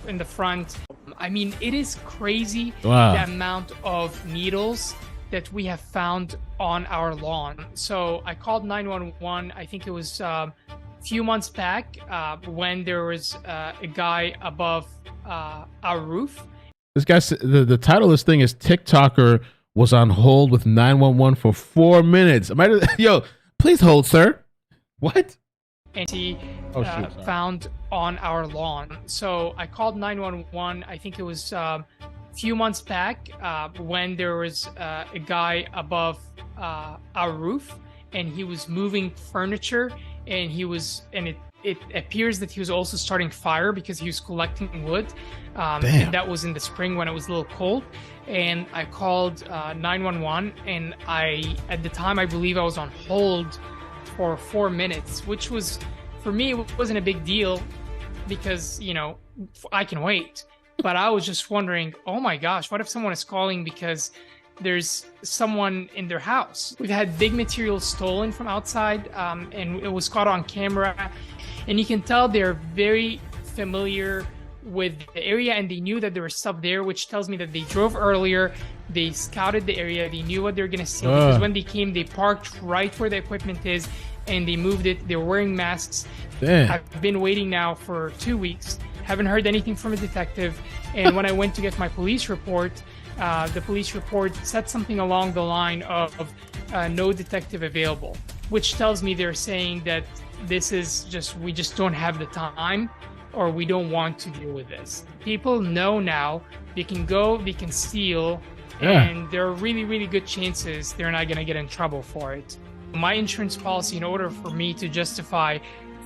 In the front, I mean, it is crazy the amount of needles that we have found on our lawn. So I called 911. I think it was a few months back when there was a guy above our roof. This guy, the title of this thing is TikToker was on hold with 911 for 4 minutes. Yo, please hold, sir. What? And he found on our lawn. So I called 911. I think it was a few months back when there was a guy above our roof, and he was moving furniture, and it appears that he was also starting fire because he was collecting wood. And that was in the spring when it was a little cold. And I called 911, and at the time, I believe I was on hold for 4 minutes, which was, for me, it wasn't a big deal because, I can wait. But I was just wondering, oh my gosh, what if someone is calling because there's someone in their house? We've had big materials stolen from outside, and it was caught on camera. And you can tell they're very familiar with the area, and they knew that there was stuff there, which tells me that they drove earlier, they scouted the area, they knew what they're going to see, because when they came, they parked right where the equipment is, and they moved it. They were wearing masks. I've been waiting now for 2 weeks, haven't heard anything from a detective, and when I went to get my police report, the police report said something along the line of no detective available, which tells me they're saying that this is we just don't have the time, or we don't want to deal with this. People know now they can go, they can steal, and there are really, really good chances they're not going to get in trouble for it. My insurance policy, in order for me to justify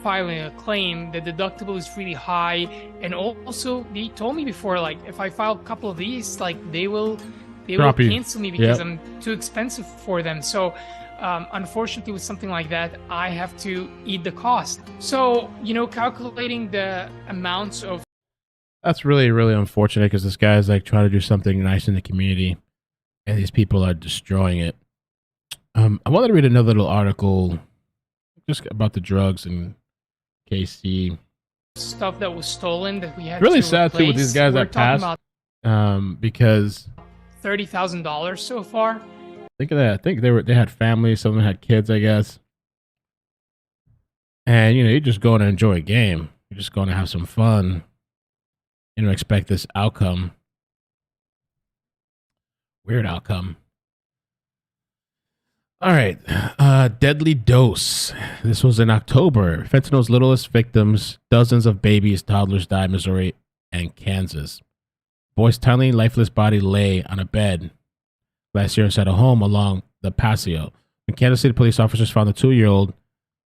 filing a claim, the deductible is really high. And also, they told me before, if I file a couple of these, they will cancel me because I'm too expensive for them. So unfortunately, with something like that, I have to eat the cost. So, calculating the amounts of... That's really, really unfortunate because this guy is trying to do something nice in the community and these people are destroying it. I wanted to read another little article just about the drugs in KC. Stuff that was stolen that we had really to sad replace. too with these guys that passed because $30,000 so far. Think of that. I think they had families, some of them had kids, I guess. And you're just going to enjoy a game. You're just going to have some fun. You don't expect this outcome. Weird outcome. All right. Deadly dose. This was in October. Fentanyl's littlest victims, dozens of babies, toddlers died in Missouri and Kansas. Boy's tiny, lifeless body lay on a bed last year inside a home along the Paseo. When Kansas City police officers found the 2-year-old,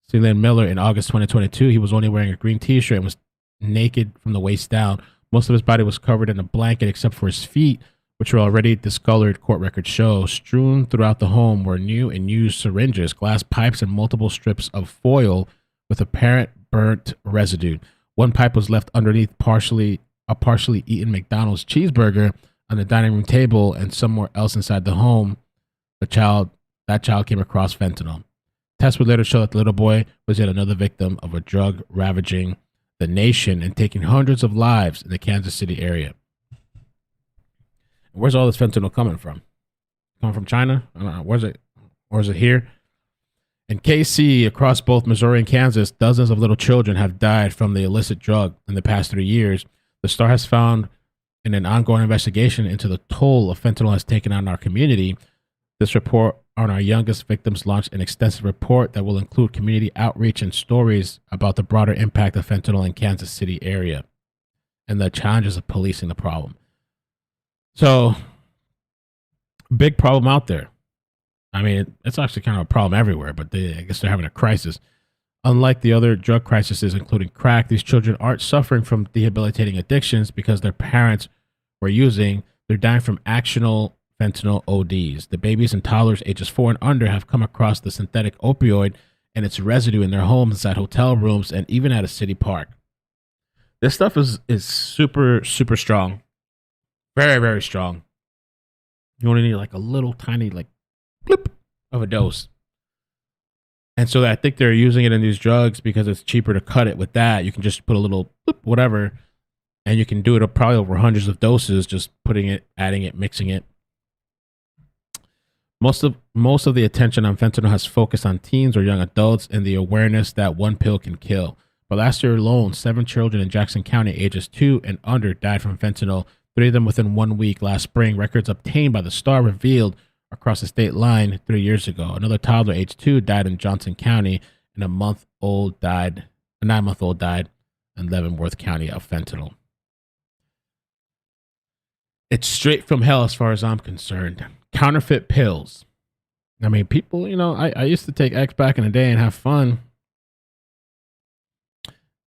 Celine Miller, in August 2022, he was only wearing a green t-shirt and was naked from the waist down. Most of his body was covered in a blanket except for his feet, which were already discolored, court records show. Strewn throughout the home were new and used syringes, glass pipes, and multiple strips of foil with apparent burnt residue. One pipe was left underneath a partially eaten McDonald's cheeseburger on the dining room table, and somewhere else inside the home, that child came across fentanyl. Tests would later show that the little boy was yet another victim of a drug ravaging the nation and taking hundreds of lives in the Kansas City area. Where's all this fentanyl coming from? Coming from China? I don't know. Where's it? Or is it here? In KC, across both Missouri and Kansas, dozens of little children have died from the illicit drug in the past 3 years. The Star has found in an ongoing investigation into the toll of fentanyl has taken on our community. This report on our youngest victims launched an extensive report that will include community outreach and stories about the broader impact of fentanyl in Kansas City area and the challenges of policing the problem. So, big problem out there. I mean, it's actually kind of a problem everywhere, but I guess they're having a crisis. Unlike the other drug crises, including crack, these children aren't suffering from debilitating addictions because their parents were using. They're dying from actional fentanyl ODs. The babies and toddlers ages 4 and under have come across the synthetic opioid and its residue in their homes, inside hotel rooms, and even at a city park. This stuff is super, super strong. Very, very strong. You only need like a little tiny like blip of a dose. And so I think they're using it in these drugs because it's cheaper to cut it with that. You can just put a little blip, whatever, and you can do it probably over hundreds of doses, just putting it, adding it, mixing it. Most of the attention on fentanyl has focused on teens or young adults and the awareness that one pill can kill. But last year alone, 7 children in Jackson County, ages 2 and under, died from fentanyl. 3 of them within 1 week last spring. Records obtained by the Star revealed across the state line 3 years ago. Another toddler, age 2, died in Johnson County, and a 9-month-old died in Leavenworth County of fentanyl. It's straight from hell as far as I'm concerned. Counterfeit pills. I mean, people, I used to take X back in the day and have fun.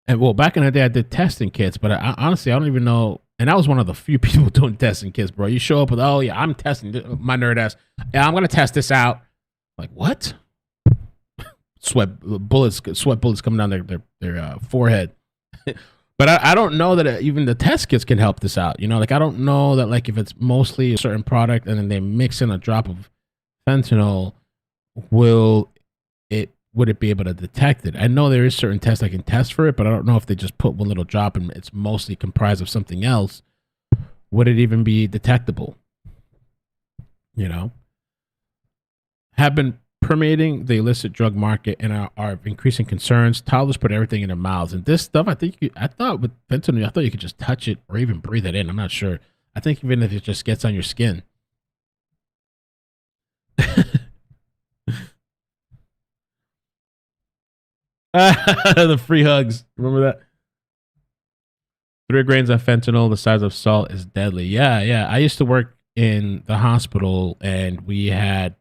And well, back in the day, I did testing kits, but honestly, I don't even know. And I was one of the few people doing testing kits, bro. You show up with, oh yeah, I'm testing my nerd ass. Yeah, I'm gonna test this out. Like what? Sweat bullets coming down their forehead. But I don't know that even the test kits can help this out. Like I don't know that like if it's mostly a certain product and then they mix in a drop of fentanyl, would it be able to detect it? I know there is certain tests I can test for it, but I don't know if they just put one little drop and it's mostly comprised of something else. Would it even be detectable? Have been permeating the illicit drug market and are increasing concerns. Toddlers put everything in their mouths, and this stuff, I thought with fentanyl, I thought you could just touch it or even breathe it in. I'm not sure. I think even if it just gets on your skin. The free hugs. Remember that? 3 grains of fentanyl the size of salt is deadly. Yeah. I used to work in the hospital, and we had,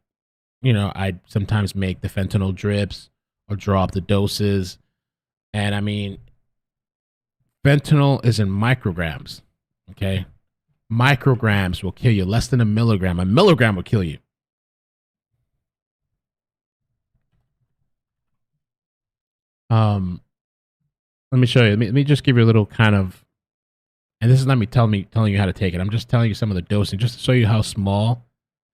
I'd sometimes make the fentanyl drips or draw up the doses. And I mean, fentanyl is in micrograms. Okay. Micrograms will kill you. Less than a milligram. A milligram will kill you. Let me show you. Let me just give you a little kind of, and this is not me telling you how to take it. I'm just telling you some of the dosing, just to show you how small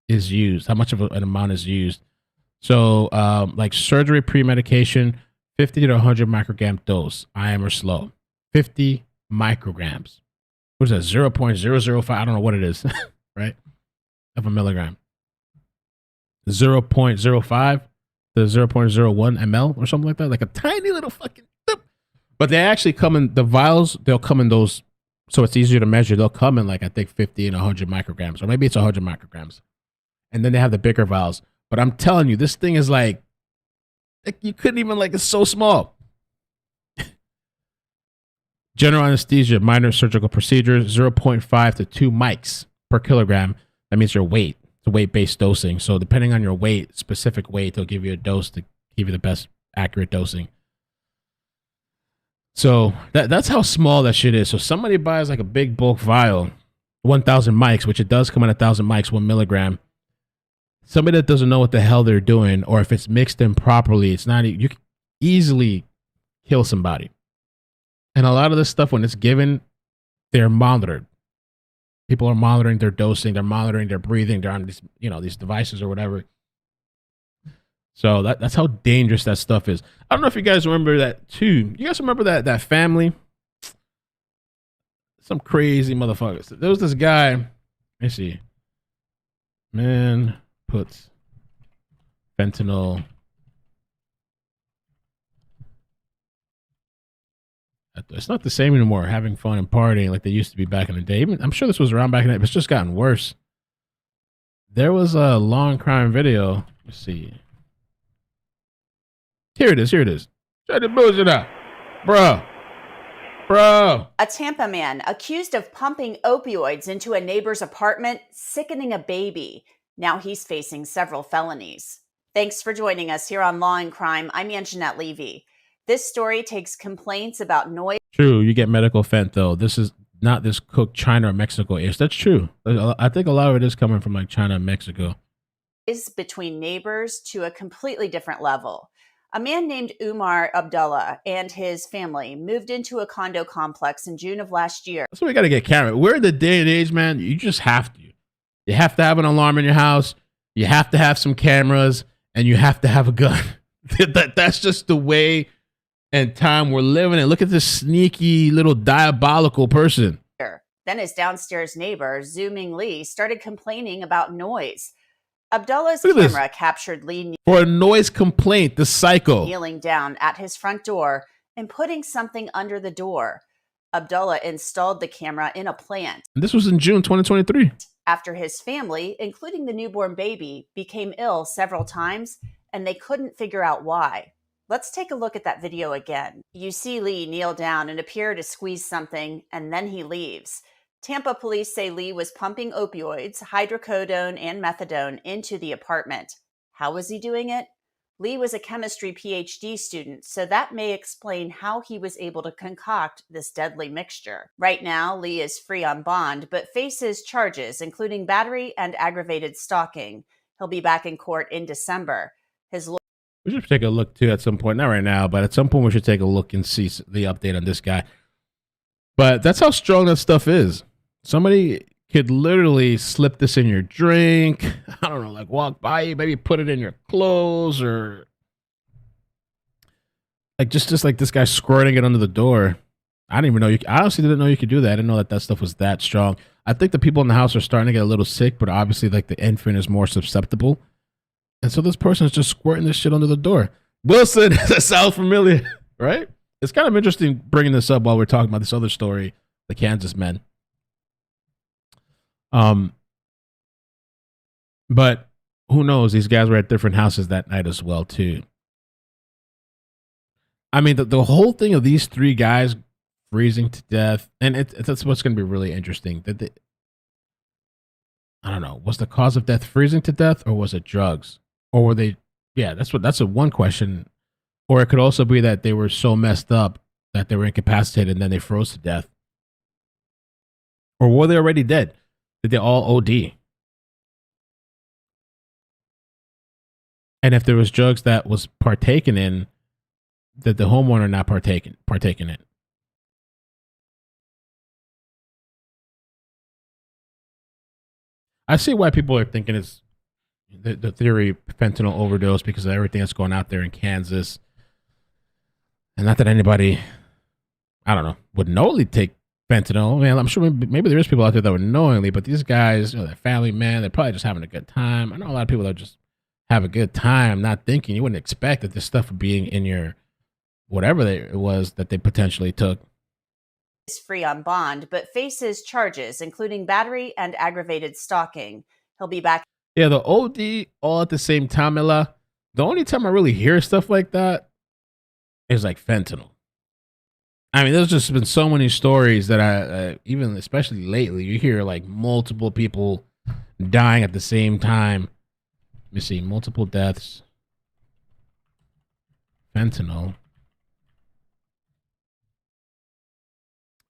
is used, how much of an amount is used. So, like surgery pre-medication, 50 to 100 microgram dose, IM or slow, 50 micrograms. What is that? 0.005? I don't know what it is, right? Of a milligram. 0.05 to 0.01 ml or something like that, like a tiny little fucking. But they actually come in the vials. They'll come in those, so it's easier to measure. They'll come in like I think 50 and 100 micrograms, or maybe it's 100 micrograms, and then they have the bigger vials. But I'm telling you, this thing is like you couldn't even it's so small. General anesthesia, minor surgical procedures, 0.5 to 2 mics per kilogram. That means your weight. It's a weight-based dosing. So depending on your weight, specific weight, they'll give you a dose to give you the best accurate dosing. So that's how small that shit is. So somebody buys like a big bulk vial, 1,000 mics, which it does come in 1,000 mics, 1 milligram. Somebody that doesn't know what the hell they're doing, or if it's mixed in properly, you can easily kill somebody. And a lot of this stuff, when it's given, they're monitored. People are monitoring their dosing, they're monitoring their breathing, they're on these, these devices or whatever. So that's how dangerous that stuff is. I don't know if you guys remember that too. You guys remember that family? Some crazy motherfuckers. There was this guy. Let me see. Man puts fentanyl. It's not the same anymore, having fun and partying like they used to be back in the day. I'm sure this was around back in the day, but it's just gotten worse. There was a long crime video. Let's see. Here it is. Try to bullshit out. Bro. A Tampa man accused of pumping opioids into a neighbor's apartment, sickening a baby. Now he's facing several felonies. Thanks for joining us here on Law and Crime. I'm Anjanette Levy. This story takes complaints about noise. True, you get medical fent though. This is not this cook China or Mexico-ish. That's true. I think a lot of it is coming from like China and Mexico. Is between neighbors to a completely different level. A man named Umar Abdullah and his family moved into a condo complex in June of last year. That's why we got to get camera. We're in the day and age, man. You just have to. You have to have an alarm in your house. You have to have some cameras, and you have to have a gun. That's just the way and time we're living in. Look at this sneaky little diabolical person. Then his downstairs neighbor, Zooming Lee, started complaining about noise. Abdullah's camera captured Lee for a noise complaint, the psycho kneeling down at his front door and putting something under the door. Abdullah installed the camera in a plant. And this was in June 2023. After his family, including the newborn baby, became ill several times and they couldn't figure out why. Let's take a look at that video again. You see Lee kneel down and appear to squeeze something, and then he leaves. Tampa police say Lee was pumping opioids, hydrocodone, and methadone into the apartment. How was he doing it? Lee was a chemistry PhD student, so that may explain how he was able to concoct this deadly mixture. Right now, Lee is free on bond, but faces charges, including battery and aggravated stalking. He'll be back in court in December. We should take a look, too, at some point. Not right now, but at some point we should take a look and see the update on this guy. But that's how strong that stuff is. Somebody could literally slip this in your drink. I don't know, like walk by you, maybe put it in your clothes, or like just like this guy squirting it under the door. I didn't even know I honestly didn't know you could do that. I didn't know that stuff was that strong. I think the people in the house are starting to get a little sick, but obviously like the infant is more susceptible. And so this person is just squirting this shit under the door. Wilson, that sounds familiar, right? It's kind of interesting bringing this up while we're talking about this other story, the Kansas men. But who knows? These guys were at different houses that night as well, too. I mean, the whole thing of these three guys freezing to death, and that's what's going to be really interesting. I don't know. Was the cause of death freezing to death, or was it drugs? Or were they? Yeah, that's a one question. Or it could also be that they were so messed up that they were incapacitated and then they froze to death. Or were they already dead? Did they all OD? And if there was drugs that was partaken in, that the homeowner not partaken in. I see why people are thinking it's the theory fentanyl overdose because of everything that's going out there in Kansas. And not that anybody, I don't know, would knowingly take fentanyl. Man, I'm sure maybe there is people out there that would knowingly, but these guys, they're family, man, they're probably just having a good time. I know a lot of people that just have a good time, not thinking. You wouldn't expect that this stuff would be in your whatever it was that they potentially took. Is free on bond, but faces charges, including battery and aggravated stalking. He'll be back. Yeah, the OD all at the same time, Ella. The only time I really hear stuff like that is like fentanyl. I mean, there's just been so many stories that I even especially lately, you hear like multiple people dying at the same time. Let me see, multiple deaths. Fentanyl.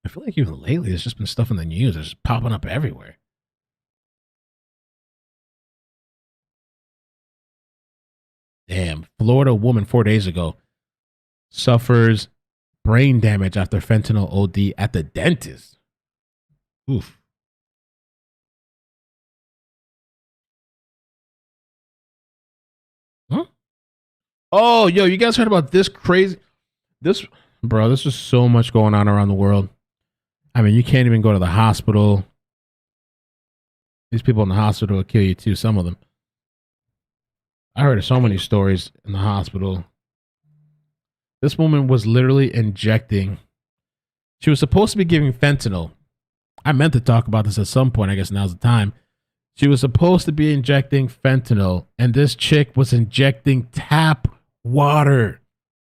I feel like even lately, there's just been stuff in the news that's just popping up everywhere. Damn, Florida woman 4 days ago suffers brain damage after fentanyl OD at the dentist. Oof. Huh? Oh, yo, you guys heard about this crazy? This is so much going on around the world. I mean, you can't even go to the hospital. These people in the hospital will kill you too, some of them. I heard of so many stories in the hospital. This woman was literally injecting. She was supposed to be giving fentanyl. I meant to talk about this at some point. I guess now's the time. She was supposed to be injecting fentanyl, and this chick was injecting tap water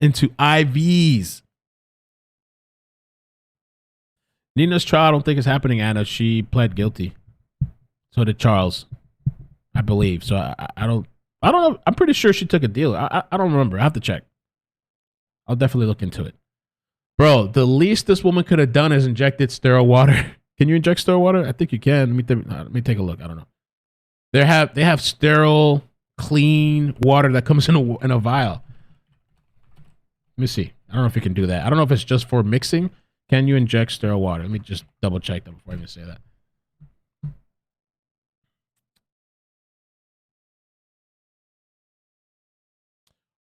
into IVs. Nina's trial, I don't think is happening, Anna. She pled guilty. So did Charles, I believe. So I don't know. I'm pretty sure she took a deal. I don't remember. I have to check. I'll definitely look into it. Bro, the least this woman could have done is injected sterile water. Can you inject sterile water? I think you can. Let me take a look. I don't know. They have sterile, clean water that comes in a vial. Let me see. I don't know if you can do that. I don't know if it's just for mixing. Can you inject sterile water? Let me just double check that before I even say that.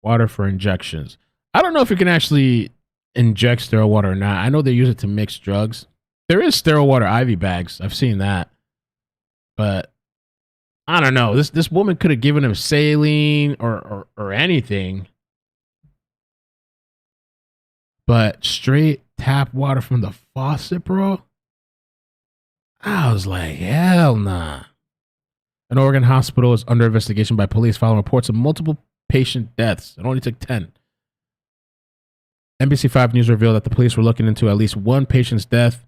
Water for injections. I don't know if you can actually inject sterile water or not. I know they use it to mix drugs. There is sterile water IV bags. I've seen that. But I don't know. This woman could have given him saline or anything. But straight tap water from the faucet, bro? I was like, hell nah. An Oregon hospital is under investigation by police following reports of multiple patient deaths. It only took 10. NBC5 News revealed that the police were looking into at least one patient's death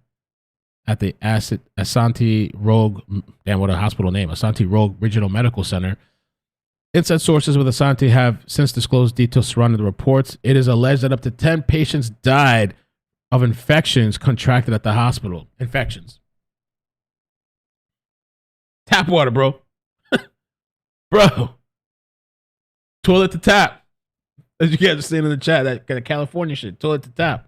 at the Asante Rogue, damn, what a hospital name, Asante Rogue Regional Medical Center. Inside sources with Asante have since disclosed details surrounding the reports. It is alleged that up to 10 patients died of infections contracted at the hospital. Infections. Tap water, bro. Bro. Toilet to tap. As you guys are saying in the chat, that kind of California shit. Toilet to tap.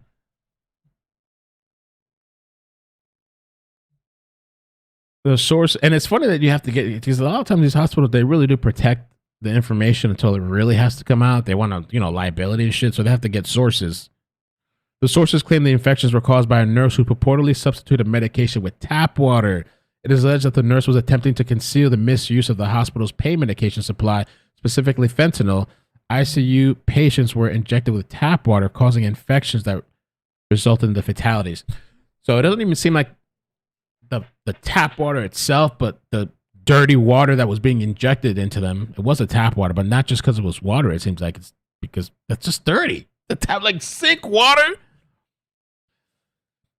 The source, and it's funny that you have to get, because a lot of times these hospitals, they really do protect the information until it really has to come out. They want to, liability and shit, so they have to get sources. The sources claim the infections were caused by a nurse who purportedly substituted medication with tap water. It is alleged that the nurse was attempting to conceal the misuse of the hospital's pain medication supply, specifically fentanyl. ICU patients were injected with tap water, causing infections that resulted in the fatalities. So it doesn't even seem like the tap water itself, but the dirty water that was being injected into them. It was a tap water, but not just because it was water. It seems like it's because that's just dirty. The tap, like sink water.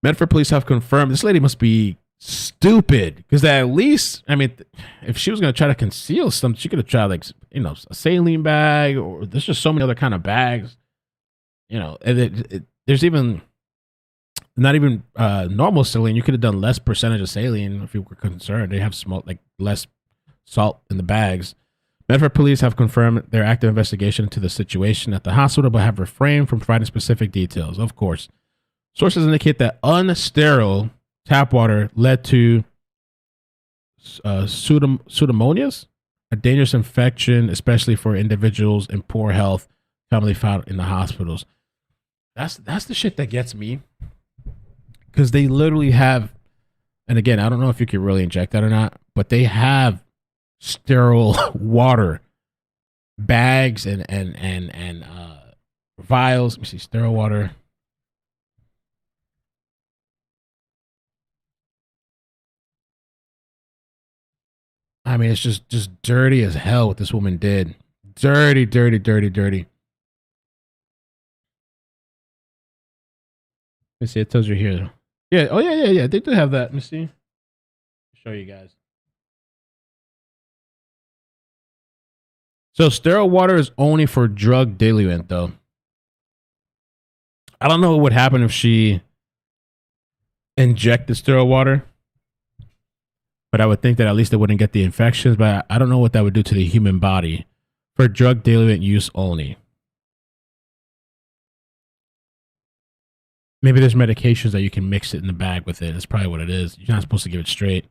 Medford police have confirmed this lady must be stupid, because at least, I mean, if she was going to try to conceal something, she could have tried a saline bag, or there's just so many other kind of bags, and there's even not even normal saline. You could have done less percentage of saline if you were concerned. They have less salt in the bags. Medford police have confirmed their active investigation into the situation at the hospital, but have refrained from providing specific details. Of course, sources indicate that unsterile tap water led to pseudomonas, a dangerous infection, especially for individuals in poor health, commonly found in the hospitals. That's the shit that gets me, because they literally have, and again, I don't know if you can really inject that or not, but they have sterile water bags and vials. Let me see, sterile water. I mean, it's just dirty as hell what this woman did. Dirty, dirty, dirty, dirty. Let me see. It tells you here. Yeah. Oh, yeah. They do have that. Let me see. Show you guys. So sterile water is only for drug diluent, though. I don't know what would happen if she injected sterile water, but I would think that at least it wouldn't get the infections. But I don't know what that would do to the human body. For drug diluent use only. Maybe there's medications that you can mix it in the bag with it. That's probably what it is. You're not supposed to give it straight.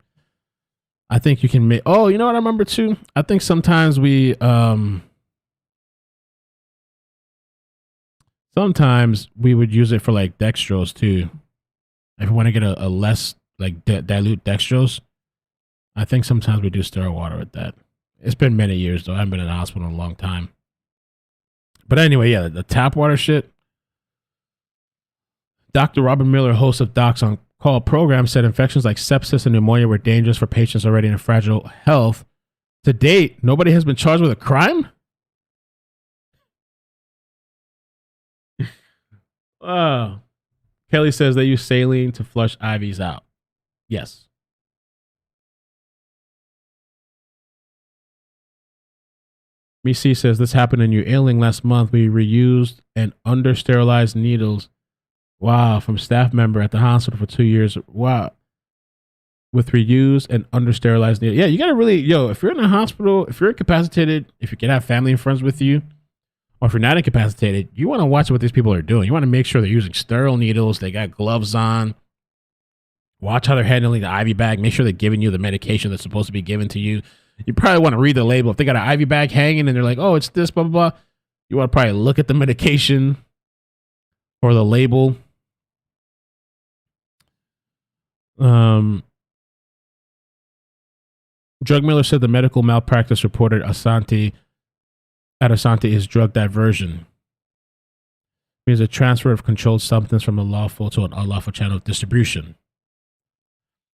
I think you can make. Oh, you know what I remember too? I think sometimes we would use it for like dextrose too. If we want to get a less like dilute dextrose, I think sometimes we do sterile water with that. It's been many years though. I haven't been in the hospital in a long time. But anyway, yeah, the tap water shit. Dr. Robin Miller, host of Docs on Call program, said infections like sepsis and pneumonia were dangerous for patients already in fragile health. To date, nobody has been charged with a crime? Oh. Kelly says they use saline to flush IVs out. Yes. Missy says this happened in New England last month. We reused and under-sterilized needles Wow, from staff member at the hospital for 2 years. Wow. With reused and under-sterilized needles. Yeah, you gotta really, if you're in a hospital, if you're incapacitated, if you can have family and friends with you, or if you're not incapacitated, you want to watch what these people are doing. You want to make sure they're using sterile needles, they got gloves on, watch how they're handling the IV bag, make sure they're giving you the medication that's supposed to be given to you. You probably want to read the label. If they got an IV bag hanging and they're like, oh, it's this, blah, blah, blah, you want to probably look at the medication or the label. Drug Miller said the medical malpractice reported Asante is drug diversion. It means a transfer of controlled substance from a lawful to an unlawful channel of distribution.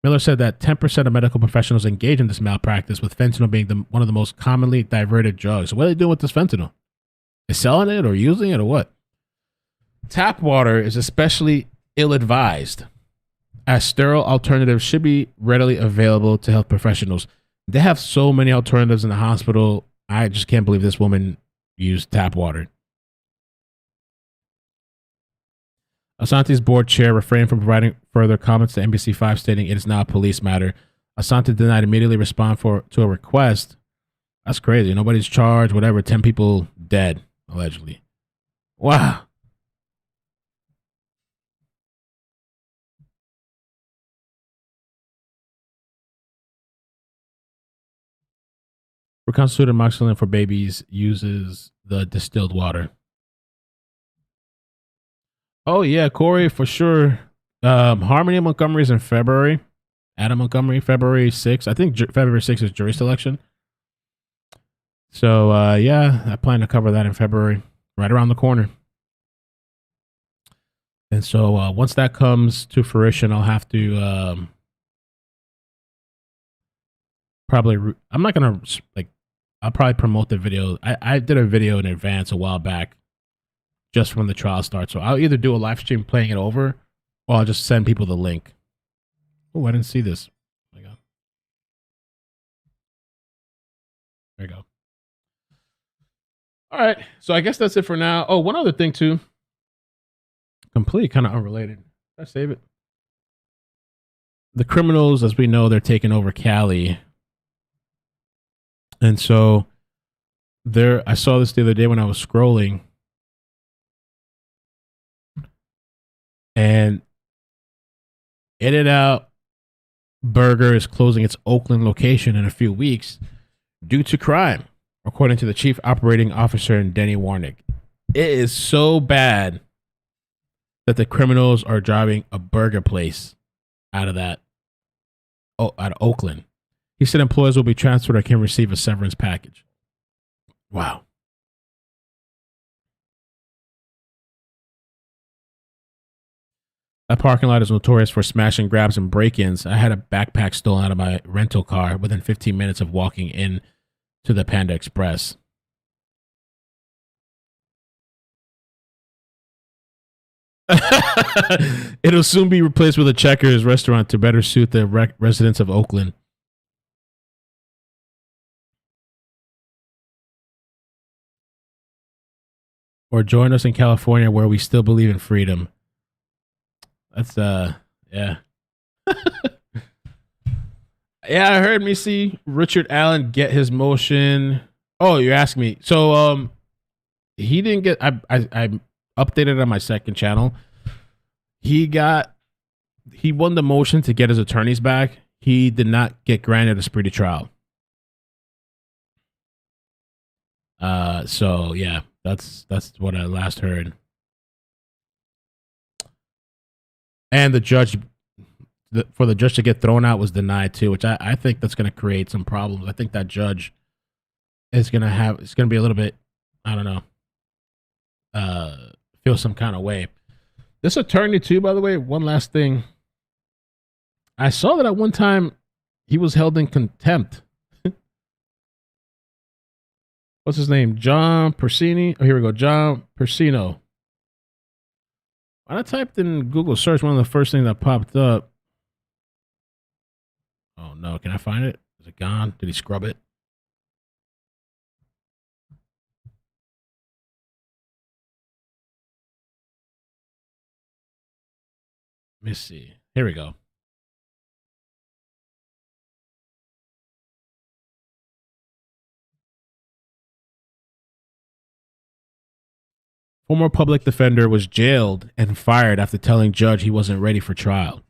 Miller said that 10% of medical professionals engage in this malpractice, with fentanyl being one of the most commonly diverted drugs. What are they doing with this fentanyl? They selling it or using it or what? Tap water is especially ill-advised, as sterile alternatives should be readily available to health professionals. They have so many alternatives in the hospital. I just can't believe this woman used tap water. Asante's board chair refrained from providing further comments to NBC5, stating it is now a police matter. Asante did not immediately respond to a request. That's crazy. Nobody's charged, whatever. 10 people dead, allegedly. Wow. Reconstituted amoxicillin for babies uses the distilled water. Oh, yeah, Corey, for sure. Harmony Montgomery's in February. Adam Montgomery, February 6th. I think February 6th is jury selection. So, yeah, I plan to cover that in February, right around the corner. And so once that comes to fruition, I'll have to probably, I'm not going to, I'll probably promote the video. I did a video in advance a while back, just when the trial starts. So I'll either do a live stream playing it over, or I'll just send people the link. Oh, I didn't see this. There you go. There you go. All right. So I guess that's it for now. Oh, one other thing too. Completely kind of unrelated. Did I save it? The criminals, as we know, they're taking over Cali. And so I saw this the other day when I was scrolling. And In-N-Out Burger is closing its Oakland location in a few weeks due to crime, according to the chief operating officer, Denny Warnick. It is so bad that the criminals are driving a burger place out of Oakland. He said employees will be transferred or can receive a severance package. Wow. That parking lot is notorious for smash and grabs and break-ins. I had a backpack stolen out of my rental car within 15 minutes of walking in to the Panda Express. It'll soon be replaced with a Checkers restaurant to better suit the residents of Oakland. Or join us in California, where we still believe in freedom. That's yeah. Yeah, I heard me see Richard Allen get his motion. Oh, you asked me. So he didn't get, I updated on my second channel. He won the motion to get his attorneys back. He did not get granted a speedy trial. So yeah, that's what I last heard. And the judge, for the judge to get thrown out was denied too, which I think that's going to create some problems. I think that judge is going to be a little bit, I don't know, feel some kind of way. This attorney too, by the way, one last thing. I saw that at one time he was held in contempt. What's his name? John Persini. Oh, here we go. John Persino. When I typed in Google search, one of the first things that popped up. Oh no, can I find it? Is it gone? Did he scrub it? Let me see. Here we go. Former public defender was jailed and fired after telling judge he wasn't ready for trial.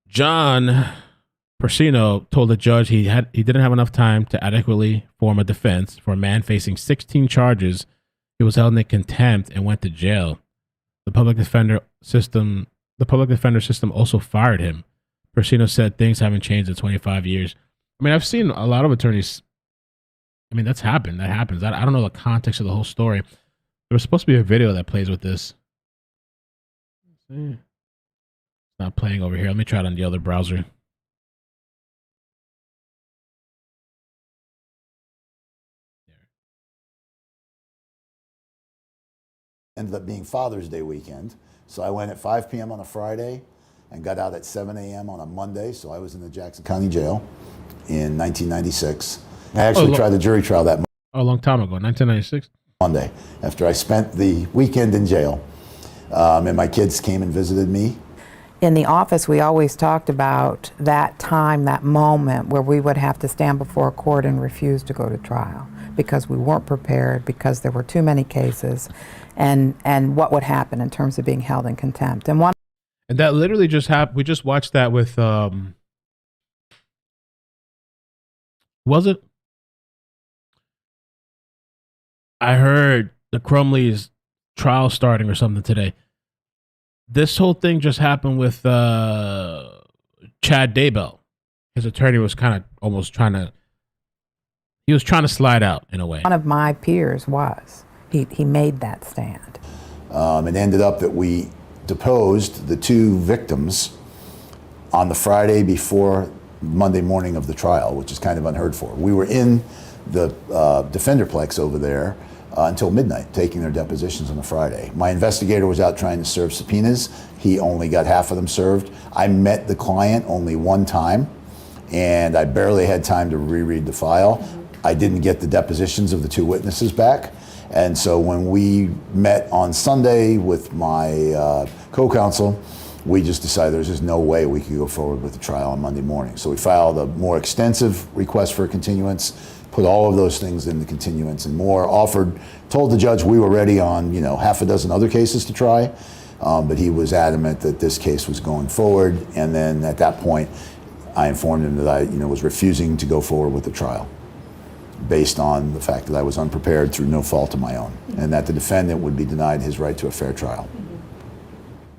John Persino told the judge he didn't have enough time to adequately form a defense for a man facing 16 charges. He was held in contempt and went to jail. The public defender system also fired him. Persino said things haven't changed in 25 years. I mean, I've seen a lot of attorneys. I mean, that's happened. That happens. I don't know the context of the whole story. There was supposed to be a video that plays with this. It's not playing over here. Let me try it on the other browser. Ended up being Father's Day weekend. So I went at 5 p.m. on a Friday and got out at 7 a.m. on a Monday. So I was in the Jackson County Jail in 1996. I actually tried the jury trial that a long time ago, 1996. Monday, after I spent the weekend in jail. And my kids came and visited me. In the office, we always talked about that time, that moment where we would have to stand before a court and refuse to go to trial because we weren't prepared, because there were too many cases, and what would happen in terms of being held in contempt. And that literally just happened. We just watched that with, was it? I heard the Crumley's trial starting or something today. This whole thing just happened with Chad Daybell. His attorney was kind of almost trying to slide out in a way. One of my peers was. He made that stand. It ended up that we deposed the two victims on the Friday before Monday morning of the trial, which is kind of unheard for. We were in the Defenderplex over there until midnight, taking their depositions on the Friday. My investigator was out trying to serve subpoenas. He only got half of them served. I met the client only one time, and I barely had time to reread the file. I didn't get the depositions of the two witnesses back. And so when we met on Sunday with my co-counsel, we just decided there's just no way we could go forward with the trial on Monday morning. So we filed a more extensive request for a continuance, put all of those things in the continuance and more, told the judge we were ready on, half a dozen other cases to try, but he was adamant that this case was going forward. And then at that point, I informed him that I, was refusing to go forward with the trial based on the fact that I was unprepared through no fault of my own, and that the defendant would be denied his right to a fair trial.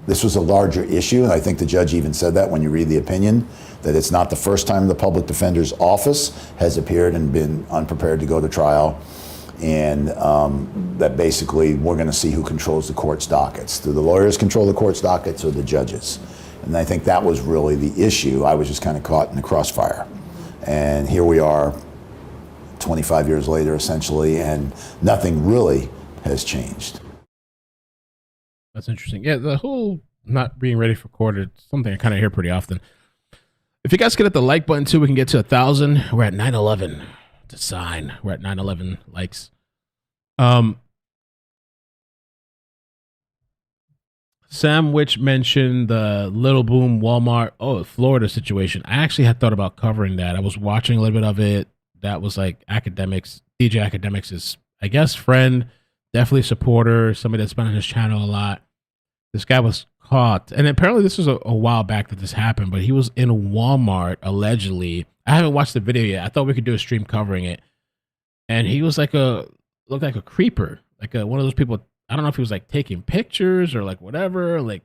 This was a larger issue, and I think the judge even said that when you read the opinion, that it's not the first time the public defender's office has appeared and been unprepared to go to trial, and that basically we're going to see who controls the court's dockets. Do the lawyers control the court's dockets or the judges? And I think that was really the issue. I was just kind of caught in the crossfire. And here we are 25 years later, essentially, and nothing really has changed. That's interesting. Yeah, the whole not being ready for court is something I kind of hear pretty often. If you guys could hit the like button too, we can get to 1,000. We're at 911 to sign. We're at 911 likes. Sam Witch mentioned the Little Boom Walmart, Florida situation. I actually had thought about covering that. I was watching a little bit of it. That was like Academics. DJ Academics is, I guess, friend, definitely supporter, somebody that's been on his channel a lot. This guy was caught, and apparently this was a while back that this happened, but he was in Walmart, allegedly. I haven't watched the video yet. I thought we could do a stream covering it. And he was looked like a creeper, like one of those people. I don't know if he was like taking pictures or like whatever, like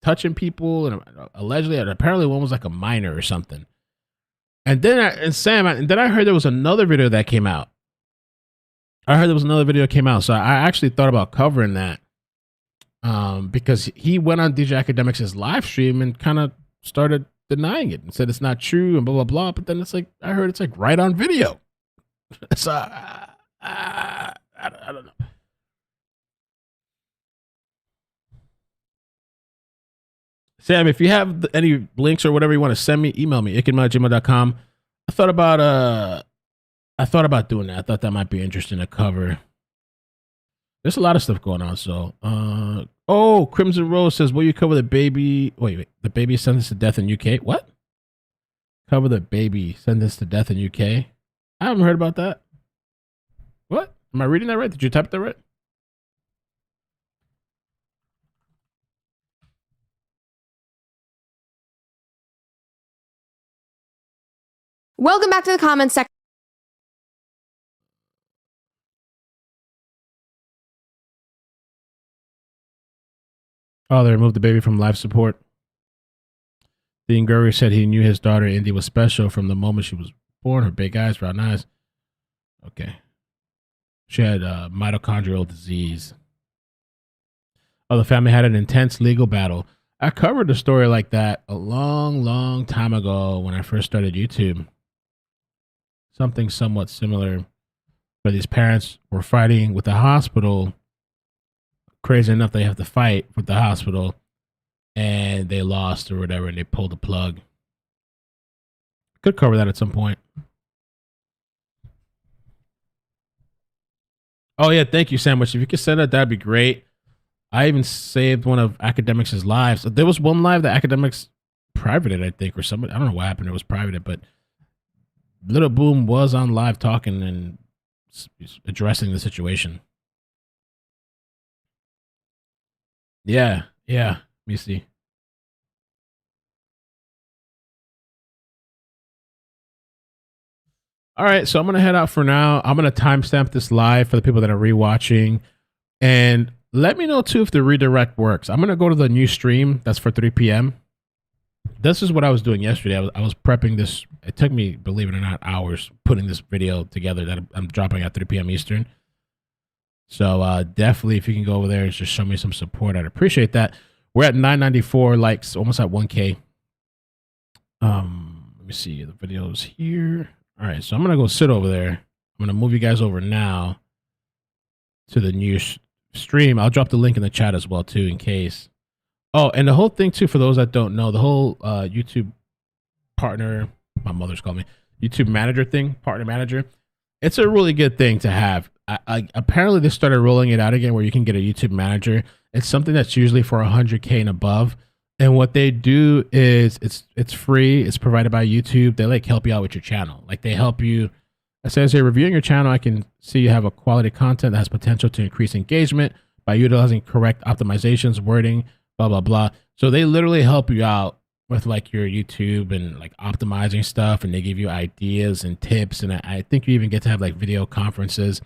touching people, and allegedly, and apparently one was like a minor or something. And then I heard there was another video that came out. So I actually thought about covering that because he went on DJ Academics' live stream and kind of started denying it and said it's not true and blah, blah, blah. But then it's like, I heard it's like right on video. So I don't know. Sam, if you have any links or whatever you want to send me, email me, ickandmail@gmail.com. I thought about doing that. I thought that might be interesting to cover. there's a lot of stuff going on. So, oh, Crimson Rose says, will you cover the baby? Wait, the baby sentenced to death in UK? What? Cover the baby sentenced to death in UK? I haven't heard about that. What? Am I reading that right? Did you type that right? Welcome back to the comments section. Oh, they removed the baby from life support. Dean Gurry said he knew his daughter Indy was special from the moment she was born. Her big eyes, brown eyes. Okay. She had mitochondrial disease. Oh, the family had an intense legal battle. I covered a story like that a long, long time ago when I first started YouTube. Something somewhat similar, where these parents were fighting with the hospital. Crazy enough, they have to fight with the hospital, and they lost or whatever, and they pulled the plug. Could cover that at some point. Oh yeah, thank you, Sandwich. If you could send that, that'd be great. I even saved one of Academics' lives. There was one live that Academics privated, I think, or somebody. I don't know what happened. It was privated, but Little Boom was on live talking and addressing the situation. Yeah. Let me see. All right, so I'm going to head out for now. I'm going to timestamp this live for the people that are rewatching. And let me know, too, if the redirect works. I'm going to go to the new stream. That's for 3 p.m. This is what I was doing yesterday. I was prepping this. It took me, believe it or not, hours putting this video together that I'm dropping at 3 p.m. Eastern. So definitely, if you can go over there and just show me some support, I'd appreciate that. We're at 994 likes, almost at 1K. Let me see the videos here. All right, so I'm going to go sit over there. I'm going to move you guys over now to the new stream. I'll drop the link in the chat as well, too, in case. Oh, and the whole thing, too, for those that don't know, the whole YouTube partner, my mother's called me, YouTube manager thing, partner manager, it's a really good thing to have. Apparently, they started rolling it out again where you can get a YouTube manager. It's something that's usually for 100K and above. And what they do is it's free. It's provided by YouTube. They like help you out with your channel. Like they help you. It says here, reviewing your channel, I can see you have a quality content that has potential to increase engagement by utilizing correct optimizations, wording, blah, blah, blah. So they literally help you out with like your YouTube and like optimizing stuff. And they give you ideas and tips. And I think you even get to have like video conferences.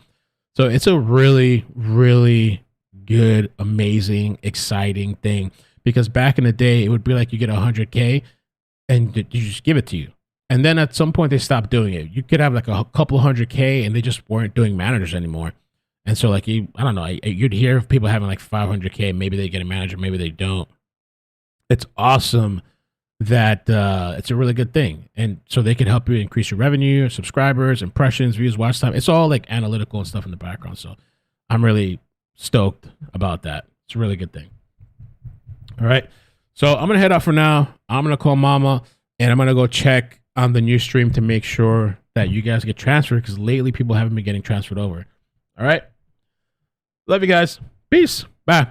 So it's a really, really good, amazing, exciting thing. Because back in the day, it would be like you get 100K and you just give it to you. And then at some point, they stopped doing it. You could have like a couple 100K and they just weren't doing managers anymore. And so like, I don't know, you'd hear of people having like 500K. Maybe they get a manager, maybe they don't. It's awesome that it's a really good thing. And so they can help you increase your revenue, subscribers, impressions, views, watch time. It's all like analytical and stuff in the background. So I'm really stoked about that. It's a really good thing. All right. So I'm going to head out for now. I'm going to call mama and I'm going to go check on the new stream to make sure that you guys get transferred because lately people haven't been getting transferred over. All right. Love you guys. Peace. Bye.